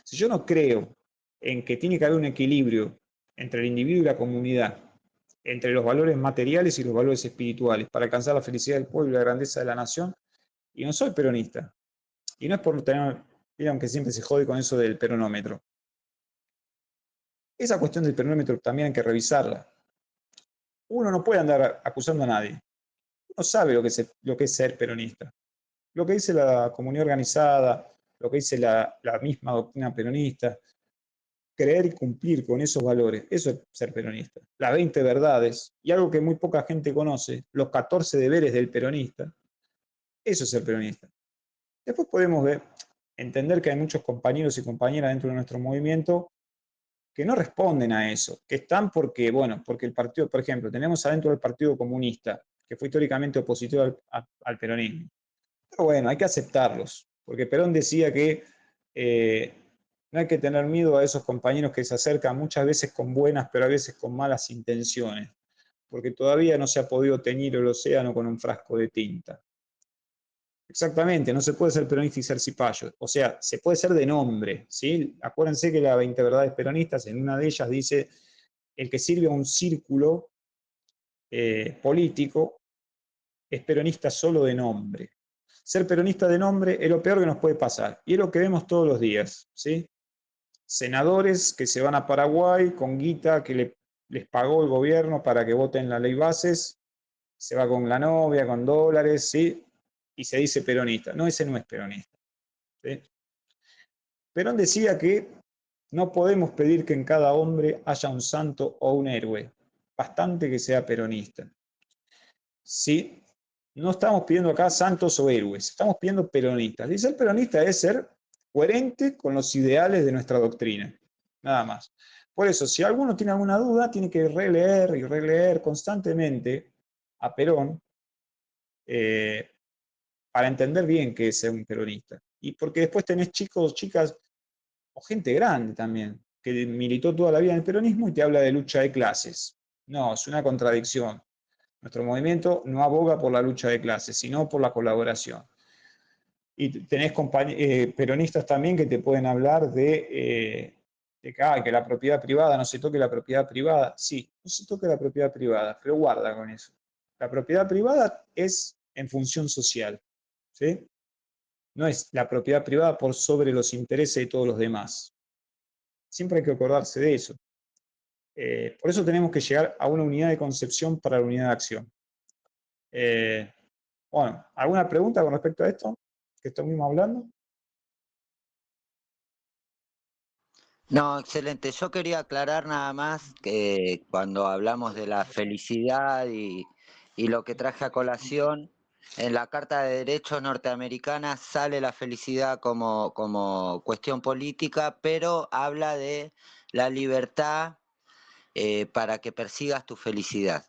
Si yo no creo en que tiene que haber un equilibrio entre el individuo y la comunidad, entre los valores materiales y los valores espirituales, para alcanzar la felicidad del pueblo y la grandeza de la nación, y no soy peronista. Y no es por tener, aunque siempre se jode con eso del peronómetro. Esa cuestión del peronómetro también hay que revisarla. Uno no puede andar acusando a nadie. Uno sabe lo que es ser peronista. Lo que dice la comunidad organizada, lo que dice la misma doctrina peronista, creer y cumplir con esos valores, eso es ser peronista. Las 20 verdades, y algo que muy poca gente conoce, los 14 deberes del peronista, eso es ser peronista. Después podemos entender que hay muchos compañeros y compañeras dentro de nuestro movimiento que no responden a eso, que están porque, bueno, porque el partido, por ejemplo, tenemos adentro del Partido Comunista, que fue históricamente opositor al peronismo. Pero bueno, hay que aceptarlos, porque Perón decía que eh, no hay que tener miedo a esos compañeros que se acercan muchas veces con buenas, pero a veces con malas intenciones, porque todavía no se ha podido teñir el océano con un frasco de tinta. Exactamente, no se puede ser peronista y ser cipayo. O sea, se puede ser de nombre, ¿sí? Acuérdense que la 20 verdades peronistas, en una de ellas dice, el que sirve a un círculo político es peronista solo de nombre. Ser peronista de nombre es lo peor que nos puede pasar. Y es lo que vemos todos los días, ¿sí? Senadores que se van a Paraguay con guita que les pagó el gobierno para que voten la ley bases, se va con la novia, con dólares, ¿sí? Y se dice peronista. No, ese no es peronista, ¿sí? Perón decía que no podemos pedir que en cada hombre haya un santo o un héroe, bastante que sea peronista. ¿Sí? No estamos pidiendo acá santos o héroes, estamos pidiendo peronistas. Y ser peronista es ser coherente con los ideales de nuestra doctrina, nada más. Por eso, si alguno tiene alguna duda, tiene que releer y releer constantemente a Perón eh, para entender bien qué es ser un peronista. Y porque después tenés chicos, chicas o gente grande también, que militó toda la vida en el peronismo y te habla de lucha de clases. No, es una contradicción. Nuestro movimiento no aboga por la lucha de clases, sino por la colaboración. Y tenés peronistas también que te pueden hablar que la propiedad privada, no se toque la propiedad privada. Sí, no se toque la propiedad privada, pero guarda con eso. La propiedad privada es en función social, ¿sí? No es la propiedad privada por sobre los intereses de todos los demás. Siempre hay que acordarse de eso. Por eso tenemos que llegar a una unidad de concepción para la unidad de acción. Eh, bueno, ¿alguna pregunta con respecto a esto que estamos hablando? No, excelente. Yo quería aclarar nada más que cuando hablamos de la felicidad y lo que traje a colación, en la Carta de Derechos norteamericana sale la felicidad como cuestión política, pero habla de la libertad para que persigas tu felicidad.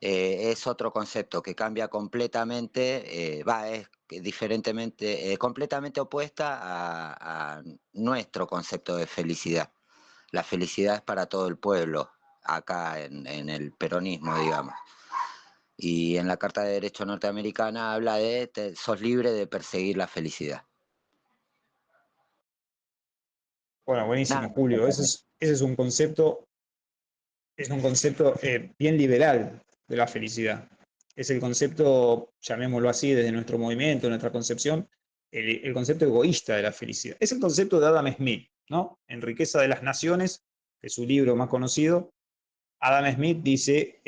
Es otro concepto que cambia completamente, es diferentemente, completamente opuesta a nuestro concepto de felicidad. La felicidad es para todo el pueblo, acá en el peronismo, digamos. Y en la Carta de Derecho norteamericana habla de sos libre de perseguir la felicidad. Bueno, buenísimo, Nada, Julio. Ese es un concepto bien liberal de la felicidad. Es el concepto, llamémoslo así, desde nuestro movimiento, nuestra concepción, el concepto egoísta de la felicidad. Es el concepto de Adam Smith, ¿no? En Riqueza de las Naciones, que es su libro más conocido, Adam Smith dice,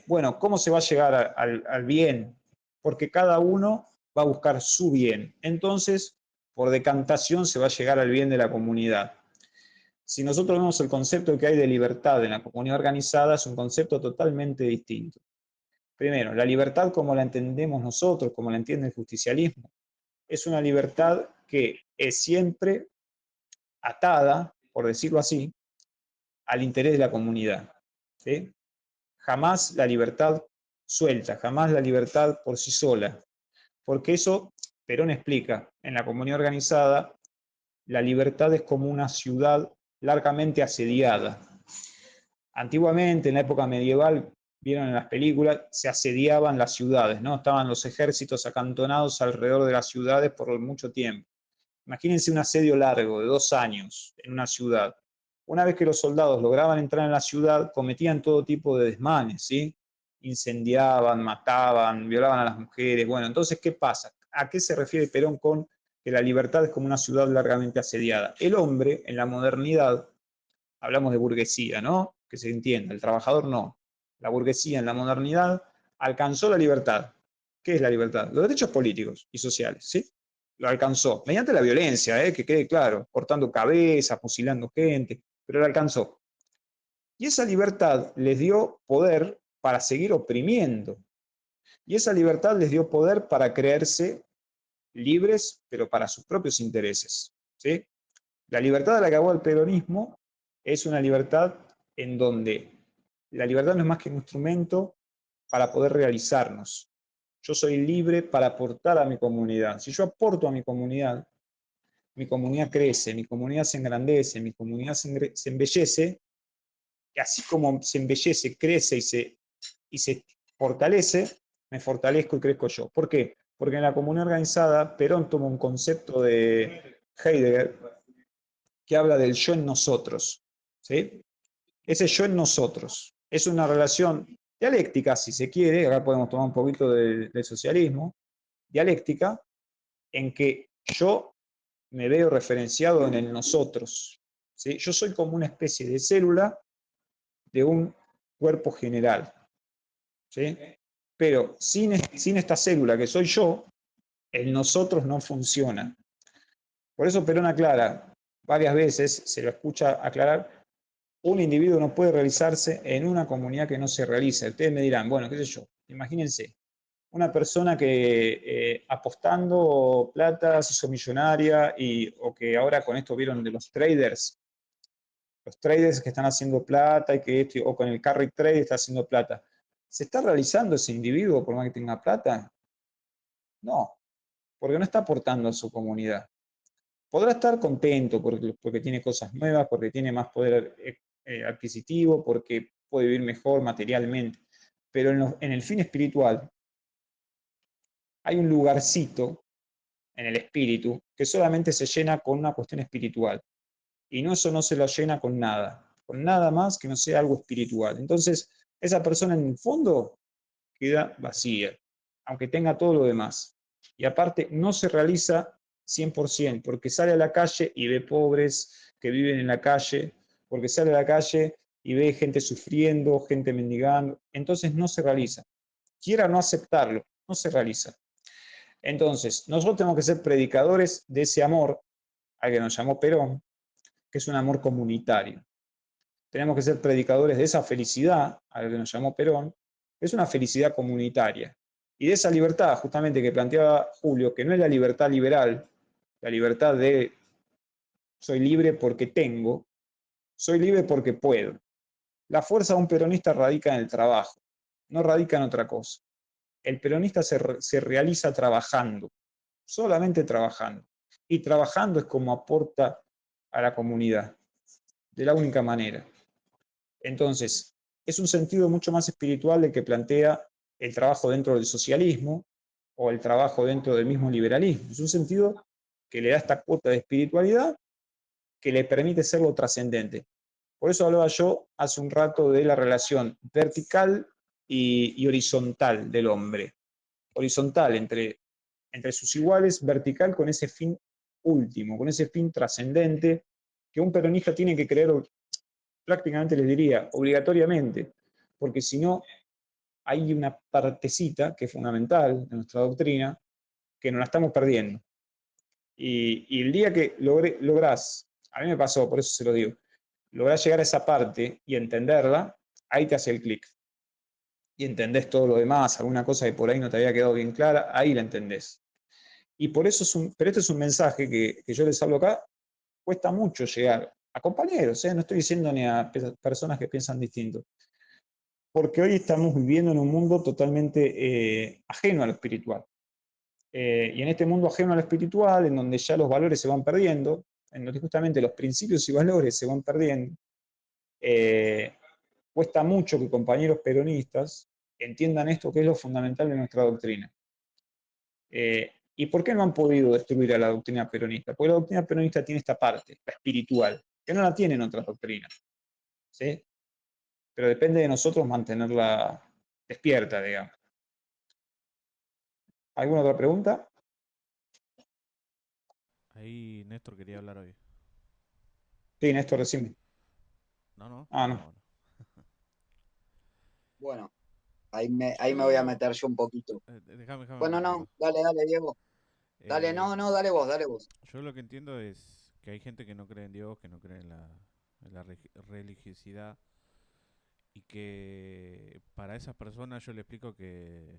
bueno, ¿cómo se va a llegar al bien? Porque cada uno va a buscar su bien. Entonces, por decantación se va a llegar al bien de la comunidad. Si nosotros vemos el concepto que hay de libertad en la comunidad organizada, es un concepto totalmente distinto. Primero, la libertad como la entendemos nosotros, como la entiende el justicialismo, es una libertad que es siempre atada, por decirlo así, al interés de la comunidad. ¿Sí? Jamás la libertad suelta, jamás la libertad por sí sola, porque eso, Perón explica, en la comunidad organizada, la libertad es como una ciudad largamente asediada. Antiguamente, en la época medieval, vieron en las películas, se asediaban las ciudades, ¿no? Estaban los ejércitos acantonados alrededor de las ciudades por mucho tiempo. Imagínense un asedio largo de 2 años en una ciudad. Una vez que los soldados lograban entrar en la ciudad, cometían todo tipo de desmanes, ¿sí? Incendiaban, mataban, violaban a las mujeres. Bueno, entonces, ¿qué pasa? ¿A qué se refiere Perón con que la libertad es como una ciudad largamente asediada? El hombre, en la modernidad, hablamos de burguesía, ¿no? Que se entienda, el trabajador no. La burguesía en la modernidad alcanzó la libertad. ¿Qué es la libertad? Los derechos políticos y sociales, ¿sí? Lo alcanzó, mediante la violencia, que quede claro, cortando cabezas, fusilando gente, pero lo alcanzó. Y esa libertad les dio poder para seguir oprimiendo. Y esa libertad les dio poder para creerse libres, pero para sus propios intereses, ¿sí? La libertad de la que habla el peronismo es una libertad en donde la libertad no es más que un instrumento para poder realizarnos. Yo soy libre para aportar a mi comunidad. Si yo aporto a mi comunidad crece, mi comunidad se engrandece, mi comunidad se embellece, y así como se embellece, crece y se fortalece, me fortalezco y crezco yo. ¿Por qué? Porque en la comunidad organizada, Perón toma un concepto de Heidegger que habla del yo en nosotros. ¿Sí? Ese yo en nosotros es una relación dialéctica, si se quiere, acá podemos tomar un poquito del socialismo, dialéctica, en que yo me veo referenciado en el nosotros. ¿Sí? Yo soy como una especie de célula de un cuerpo general. ¿Sí? Pero sin esta célula que soy yo, el nosotros no funciona. Por eso Perón aclara varias veces, se lo escucha aclarar, un individuo no puede realizarse en una comunidad que no se realiza. Ustedes me dirán, bueno, qué sé yo, imagínense, una persona que apostando plata se hizo millonaria o que ahora con esto vieron de los traders que están haciendo plata y que esto, o con el carry trade está haciendo plata. ¿Se está realizando ese individuo por más que tenga plata? No, porque no está aportando a su comunidad. Podrá estar contento porque tiene cosas nuevas, porque tiene más poder adquisitivo, porque puede vivir mejor materialmente, pero en el fin espiritual hay un lugarcito en el espíritu que solamente se llena con una cuestión espiritual, y no, eso no se lo llena con nada más que no sea algo espiritual. Entonces, esa persona en el fondo queda vacía, aunque tenga todo lo demás. Y aparte, no se realiza 100%, porque sale a la calle y ve pobres que viven en la calle, porque sale a la calle y ve gente sufriendo, gente mendigando, entonces no se realiza. Quiera no aceptarlo, no se realiza. Entonces, nosotros tenemos que ser predicadores de ese amor al que nos llamó Perón, que es un amor comunitario. Tenemos que ser predicadores de esa felicidad, a lo que nos llamó Perón, que es una felicidad comunitaria. Y de esa libertad, justamente, que planteaba Julio, que no es la libertad liberal, la libertad de soy libre porque tengo, soy libre porque puedo. La fuerza de un peronista radica en el trabajo, no radica en otra cosa. El peronista se realiza trabajando, solamente trabajando. Y trabajando es como aporta a la comunidad, de la única manera. Entonces, es un sentido mucho más espiritual del que plantea el trabajo dentro del socialismo o el trabajo dentro del mismo liberalismo. Es un sentido que le da esta cuota de espiritualidad que le permite ser lo trascendente. Por eso hablaba yo hace un rato de la relación vertical y horizontal del hombre. Horizontal entre sus iguales, vertical con ese fin último, con ese fin trascendente que un peronista tiene que creer, prácticamente les diría, obligatoriamente, porque si no, hay una partecita que es fundamental de nuestra doctrina que nos la estamos perdiendo. Y el día que lográs, a mí me pasó, por eso se lo digo, lográs llegar a esa parte y entenderla, ahí te hace el clic. Y entendés todo lo demás, alguna cosa que por ahí no te había quedado bien clara, ahí la entendés. Y por eso pero este es un mensaje que yo les hablo acá, cuesta mucho llegar a compañeros, ¿eh? No estoy diciendo ni a personas que piensan distinto, porque hoy estamos viviendo en un mundo totalmente ajeno a lo espiritual. Y en este mundo ajeno a lo espiritual, en donde ya los valores se van perdiendo, en donde justamente los principios y valores se van perdiendo, eh, cuesta mucho que compañeros peronistas entiendan esto que es lo fundamental de nuestra doctrina. ¿Y por qué no han podido destruir a la doctrina peronista? Porque la doctrina peronista tiene esta parte, la espiritual, que no la tienen otras doctrinas, ¿sí? Pero depende de nosotros mantenerla despierta, digamos. ¿Alguna otra pregunta? Ahí Néstor quería hablar hoy. Sí, Néstor, recién. No, no, Ah, no, no. no. Bueno, ahí me voy a Yo... meter yo un poquito. déjame un Bueno, no, poquito. dale, Diego. Dale, Eh, no, dale vos, dale vos. yo lo que entiendo es que hay gente que no cree en Dios, que no cree en la religiosidad y que para esas personas yo le explico que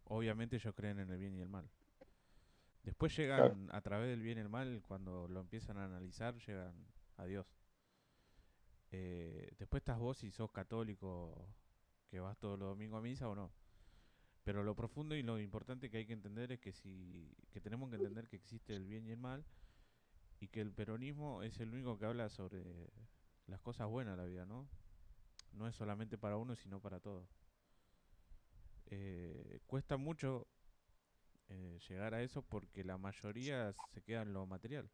obviamente ellos creen en el bien y el mal. Después Claro. llegan a través del bien y el mal, cuando lo empiezan a analizar, llegan a Dios. Después estás vos si sos católico, que vas todos los domingos a misa o no. Pero lo profundo y lo importante que hay que entender es que tenemos que entender que existe el bien y el mal y que el peronismo es el único que habla sobre las cosas buenas de la vida, ¿no? No es solamente para uno, sino para todos. Cuesta mucho llegar a eso porque la mayoría se queda en lo material.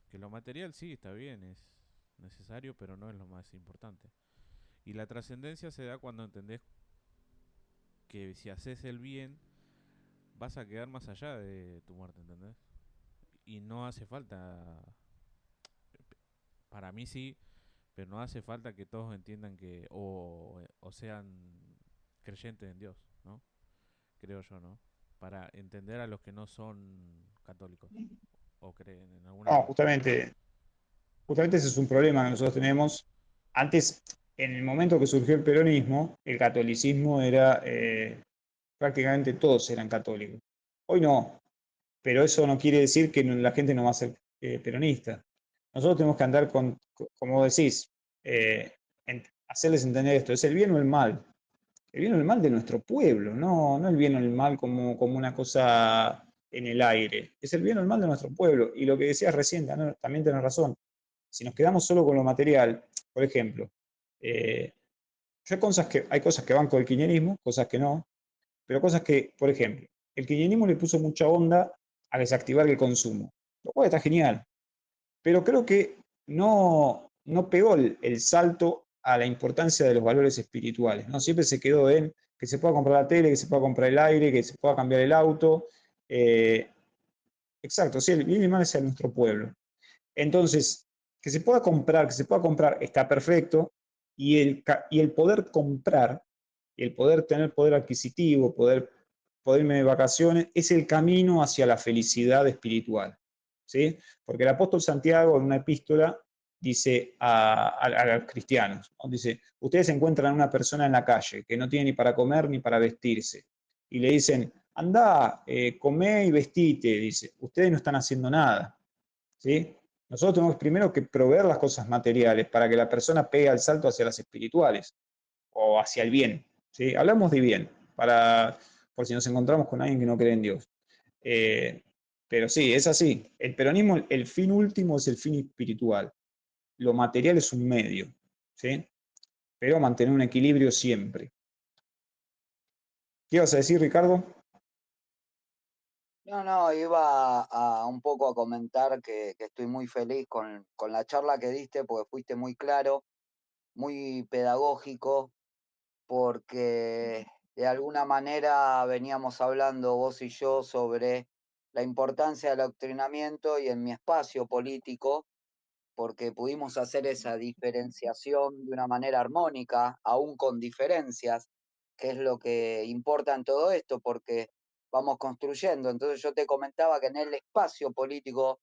Que lo material sí está bien, es necesario, pero no es lo más importante. Y la trascendencia se da cuando entendés que si haces el bien, vas a quedar más allá de tu muerte, ¿entendés? Y no hace falta, para mí sí, pero no hace falta que todos entiendan que, o sean creyentes en Dios, ¿no? Creo yo, ¿no? Para entender a los que no son católicos o creen en alguna No, religión. justamente ese es un problema que nosotros tenemos. Antes, en el momento que surgió el peronismo, el catolicismo era, prácticamente todos eran católicos. Hoy no, pero eso no quiere decir que la gente no va a ser peronista. Nosotros tenemos que andar como decís, hacerles entender esto, es el bien o el mal. El bien o el mal de nuestro pueblo, no el bien o el mal como una cosa en el aire. Es el bien o el mal de nuestro pueblo. Y lo que decías recién, también tenés razón. Si nos quedamos solo con lo material, por ejemplo, eh, hay cosas que van con el kirchnerismo, cosas que no, pero cosas que, por ejemplo, el kirchnerismo le puso mucha onda a desactivar el consumo, lo cual está genial, pero creo que no pegó el salto a la importancia de los valores espirituales, ¿no? Siempre se quedó en que se pueda comprar la tele, que se pueda comprar el aire, que se pueda cambiar el auto. eh, exacto, sí, el bien y el mal es a nuestro pueblo. Entonces, que se pueda comprar, está perfecto, y el poder comprar, y el poder tener poder adquisitivo, poder irme de vacaciones, es el camino hacia la felicidad espiritual. ¿Sí? Porque el apóstol Santiago en una epístola dice a los cristianos, ¿no? Dice, ustedes encuentran a una persona en la calle que no tiene ni para comer ni para vestirse, y le dicen, anda, comé y vestite, dice, ustedes no están haciendo nada. ¿Sí? Nosotros tenemos primero que proveer las cosas materiales para que la persona pegue el salto hacia las espirituales o hacia el bien. ¿Sí? Hablamos de bien, por si nos encontramos con alguien que no cree en Dios. Eh, pero sí, es así. El peronismo, el fin último es el fin espiritual. Lo material es un medio, ¿sí? Pero mantener un equilibrio siempre. ¿Qué ibas a decir, Ricardo? No, iba a un poco a comentar que estoy muy feliz con la charla que diste porque fuiste muy claro, muy pedagógico, porque de alguna manera veníamos hablando vos y yo sobre la importancia del adoctrinamiento y en mi espacio político, porque pudimos hacer esa diferenciación de una manera armónica, aún con diferencias, que es lo que importa en todo esto, porque vamos construyendo. Entonces yo te comentaba que en el espacio político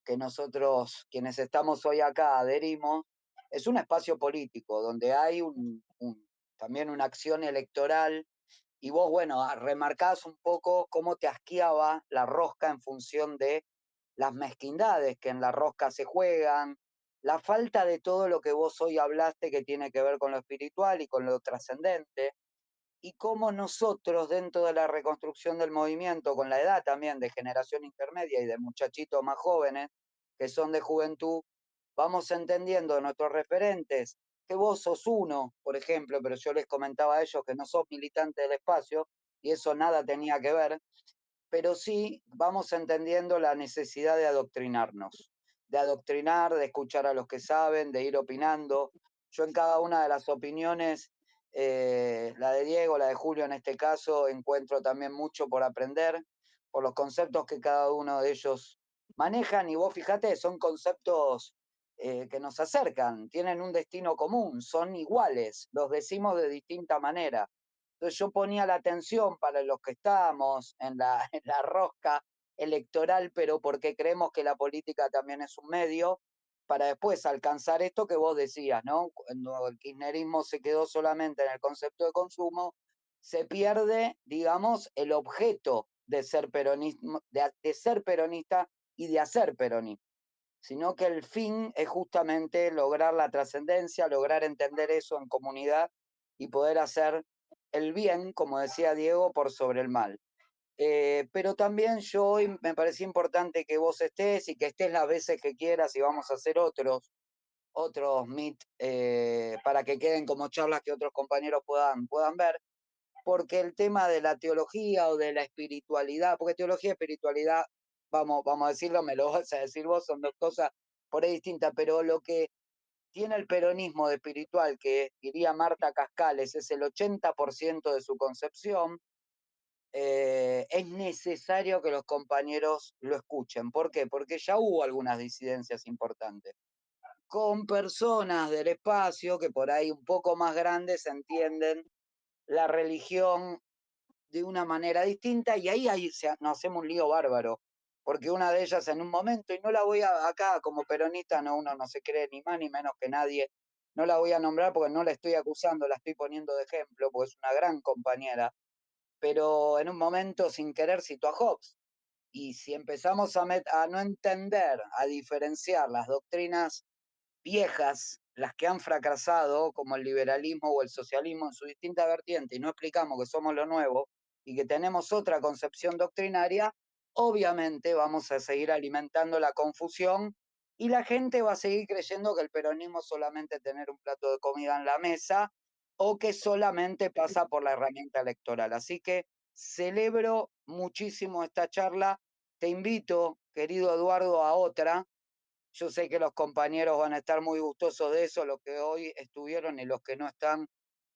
que nosotros, quienes estamos hoy acá, adherimos, es un espacio político donde hay también una acción electoral y vos, bueno, remarcás un poco cómo te asqueaba la rosca en función de las mezquindades que en la rosca se juegan, la falta de todo lo que vos hoy hablaste que tiene que ver con lo espiritual y con lo trascendente, y cómo nosotros dentro de la reconstrucción del movimiento, con la edad también de generación intermedia y de muchachitos más jóvenes, que son de juventud, vamos entendiendo de nuestros referentes, que vos sos uno, por ejemplo, pero yo les comentaba a ellos que no sos militante del espacio, y eso nada tenía que ver, pero sí vamos entendiendo la necesidad de adoctrinarnos, de adoctrinar, de escuchar a los que saben, de ir opinando. Yo en cada una de las opiniones, la de Diego, la de Julio en este caso, encuentro también mucho por aprender, por los conceptos que cada uno de ellos manejan, y vos fíjate, son conceptos que nos acercan, tienen un destino común, son iguales, los decimos de distinta manera. Entonces yo ponía la atención para los que estábamos en la, en la rosca electoral, pero porque creemos que la política también es un medio para después alcanzar esto que vos decías, ¿no? Cuando el kirchnerismo se quedó solamente en el concepto de consumo, se pierde, digamos, el objeto de ser peronismo, de ser peronista y de hacer peronismo, sino que el fin es justamente lograr la trascendencia, lograr entender eso en comunidad y poder hacer el bien, como decía Diego, por sobre el mal. Pero también yo hoy me parecía importante que vos estés y que estés las veces que quieras y vamos a hacer otros meet para que queden como charlas que otros compañeros puedan ver, porque el tema de la teología o de la espiritualidad, porque teología y espiritualidad, vamos a decirlo, me lo vas a decir vos, son dos cosas por ahí distintas, pero lo que tiene el peronismo de espiritual, que diría Marta Cascales, es el 80% de su concepción, es necesario que los compañeros lo escuchen. ¿Por qué? Porque ya hubo algunas disidencias importantes con personas del espacio que por ahí un poco más grandes entienden la religión de una manera distinta y ahí nos hacemos un lío bárbaro, porque una de ellas en un momento, y no la voy acá como peronista, no, uno no se cree ni más ni menos que nadie, no la voy a nombrar porque no la estoy acusando, la estoy poniendo de ejemplo, porque es una gran compañera, pero en un momento sin querer citó a Hobbes. Y si empezamos a no entender, a diferenciar las doctrinas viejas, las que han fracasado, como el liberalismo o el socialismo en su distinta vertiente, y no explicamos que somos lo nuevo y que tenemos otra concepción doctrinaria, obviamente vamos a seguir alimentando la confusión y la gente va a seguir creyendo que el peronismo es solamente tener un plato de comida en la mesa o que solamente pasa por la herramienta electoral. Así que celebro muchísimo esta charla. Te invito, querido Eduardo, a otra. Yo sé que los compañeros van a estar muy gustosos de eso, los que hoy estuvieron y los que no están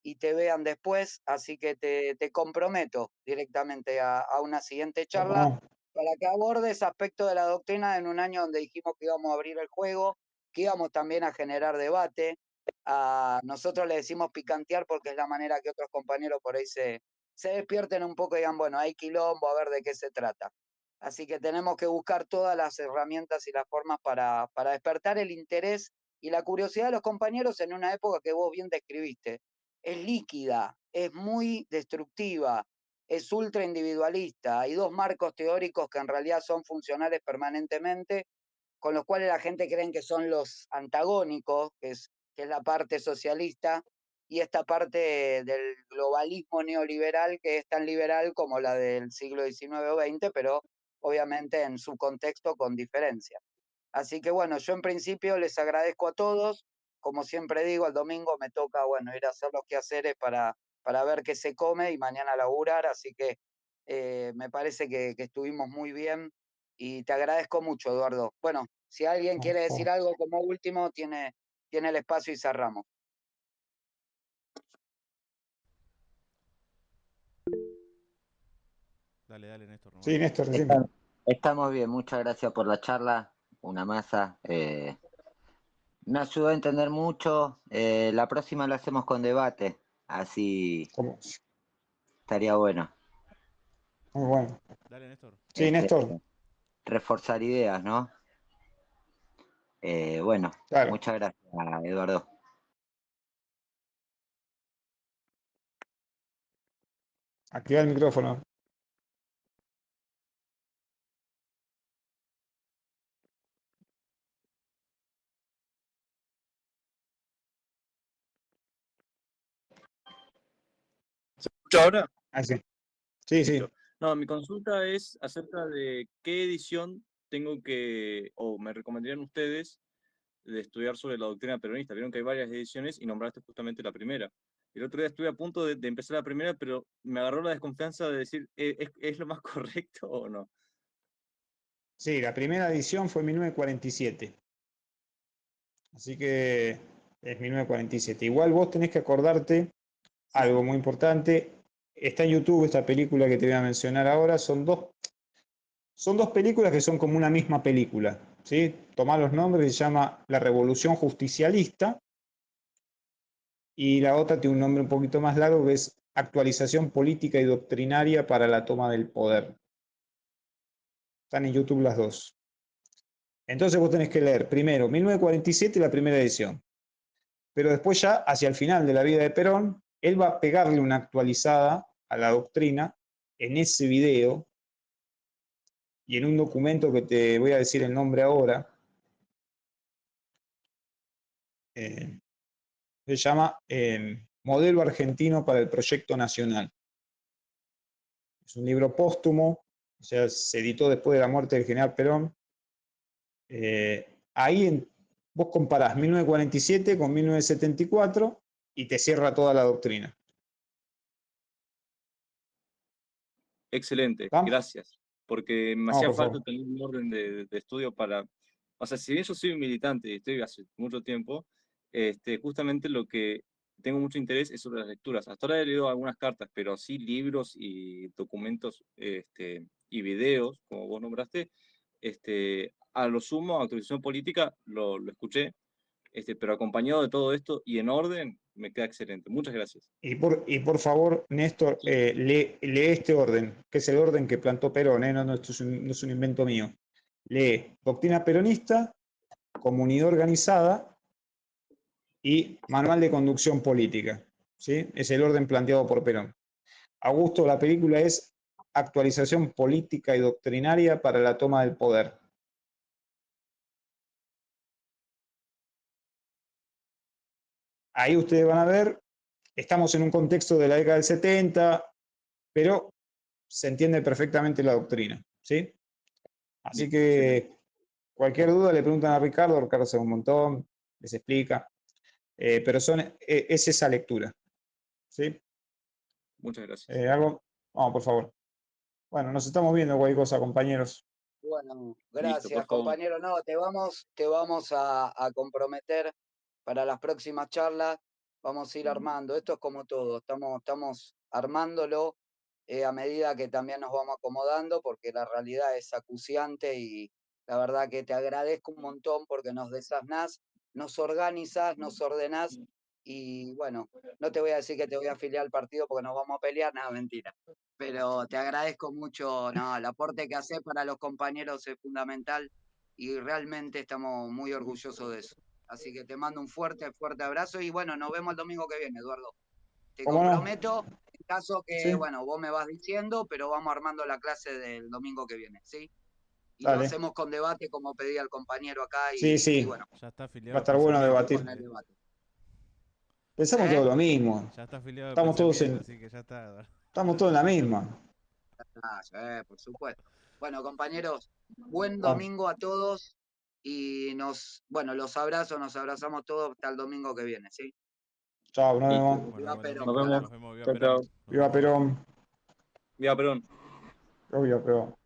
y te vean después, así que te comprometo directamente a una siguiente charla ¿Cómo? para que abordes aspectos de la doctrina en un año donde dijimos que íbamos a abrir el juego, que íbamos también a generar debate. A nosotros le decimos picantear porque es la manera que otros compañeros por ahí se despierten un poco y digan, bueno, hay quilombo, a ver de qué se trata. Así que tenemos que buscar todas las herramientas y las formas para despertar el interés y la curiosidad de los compañeros en una época que vos bien describiste. Es líquida, es muy destructiva, es ultra individualista. Hay dos marcos teóricos que en realidad son funcionales permanentemente, con los cuales la gente cree que son los antagónicos, que es la parte socialista, y esta parte del globalismo neoliberal, que es tan liberal como la del siglo XIX o XX, pero obviamente en su contexto con diferencia. Así que bueno, yo en principio les agradezco a todos. Como siempre digo, el domingo me toca, bueno, ir a hacer los quehaceres para ver qué se come y mañana laburar. Así que me parece que estuvimos muy bien y te agradezco mucho, Eduardo. Bueno, si alguien quiere decir algo como último, tiene el espacio y cerramos. Dale, dale, Néstor, nomás. Sí, Néstor, decime. Estamos bien, muchas gracias por la charla, una masa. Me ayudó a entender mucho. La próxima lo hacemos con debate, así ¿Cómo? estaría bueno. Muy bueno. Dale, Néstor. Sí, Este, Néstor, reforzar ideas, ¿no? Bueno, claro. muchas gracias, Eduardo. Activa el micrófono. ¿Se escucha ahora? Ah, sí. Sí, sí. Listo. No, mi consulta es acerca de qué edición tengo que, o me recomendarían ustedes, de estudiar sobre la doctrina peronista. Vieron que hay varias ediciones y nombraste justamente la primera. El otro día estuve a punto de empezar la primera, pero me agarró la desconfianza de decir, ¿es lo más correcto o no? Sí, la primera edición fue en 1947. Así que es 1947. Igual vos tenés que acordarte Sí, algo sí. muy importante. Está en YouTube esta película que te voy a mencionar ahora. Son dos películas que son como una misma película. ¿Sí? Tomá los nombres, se llama La Revolución Justicialista. Y la otra tiene un nombre un poquito más largo que es Actualización Política y Doctrinaria para la Toma del Poder. Están en YouTube las dos. Entonces vos tenés que leer primero 1947, la primera edición. Pero después ya, hacia el final de la vida de Perón, él va a pegarle una actualizada a la doctrina en ese video y en un documento que te voy a decir el nombre ahora. Se llama Modelo Argentino para el Proyecto Nacional. Es un libro póstumo, o sea, se editó después de la muerte del general Perón. Ahí vos comparás 1947 con 1974 y te cierra toda la doctrina. Excelente, ¿Está? gracias. Porque me No, hacía por falta favor. tener un orden de estudio para. O sea, si bien yo soy un militante y estoy hace mucho tiempo, justamente lo que tengo mucho interés es sobre las lecturas. Hasta ahora he leído algunas cartas, pero sí libros y documentos y videos, como vos nombraste. A lo sumo, actualización política, lo escuché, pero acompañado de todo esto y en orden, me queda excelente. Muchas gracias. Y por favor, Néstor, Sí, lee este orden, que es el orden que plantó Perón, ¿eh? No, esto no es un invento mío. Lee Doctrina Peronista, Comunidad Organizada y Manual de Conducción Política. ¿Sí? Es el orden planteado por Perón. Augusto, la película es Actualización Política y Doctrinaria para la Toma del Poder. Ahí ustedes van a ver, estamos en un contexto de la década del 70, pero se entiende perfectamente la doctrina. ¿Sí? Así listo, excelente. que cualquier duda le preguntan a Ricardo, Ricardo sabe un montón, les explica, pero es esa lectura. ¿Sí? Muchas gracias. ¿Algo? Vamos, por favor. Bueno, nos estamos viendo cualquier cosa, compañeros. Bueno, Listo, por gracias, favor. compañero. No, te vamos a comprometer para las próximas charlas. Vamos a ir armando. Esto es como todo, estamos armándolo a medida que también nos vamos acomodando, porque la realidad es acuciante y la verdad que te agradezco un montón porque nos desasnás, nos organizás, nos ordenás y bueno, no te voy a decir que te voy a afiliar al partido porque nos vamos a pelear, nada, mentira. Pero te agradezco mucho, no, el aporte que haces para los compañeros es fundamental y realmente estamos muy orgullosos de eso. Así que te mando un fuerte, fuerte abrazo y bueno, nos vemos el domingo que viene, Eduardo. Te ¿Cómo no? comprometo, en caso que, Sí, bueno, vos me vas diciendo, pero vamos armando la clase del domingo que viene, ¿sí? Y lo dale. hacemos con debate, como pedía el compañero acá, Sí, y sí, bueno, Ya está va a afiliado al estar bueno PC10, seguimos debatir. con el así que. debate. Pensamos ¿Eh? todo lo mismo. Ya está afiliado al Estamos todos PC10, en, así que ya está. estamos todos en la misma. Ah, sí, por supuesto. Bueno, compañeros, buen Vamos. domingo a todos y bueno, los abrazo, nos abrazamos todos hasta el domingo que viene, ¿sí? Chao, nos Listo. vemos. Bueno, Viva buen Perón, Nos domingo. vemos. Nos carajo. vemos. Viva Chao, Perón. chao. Nos Viva vemos. Perón. Viva Perón. Viva Perón.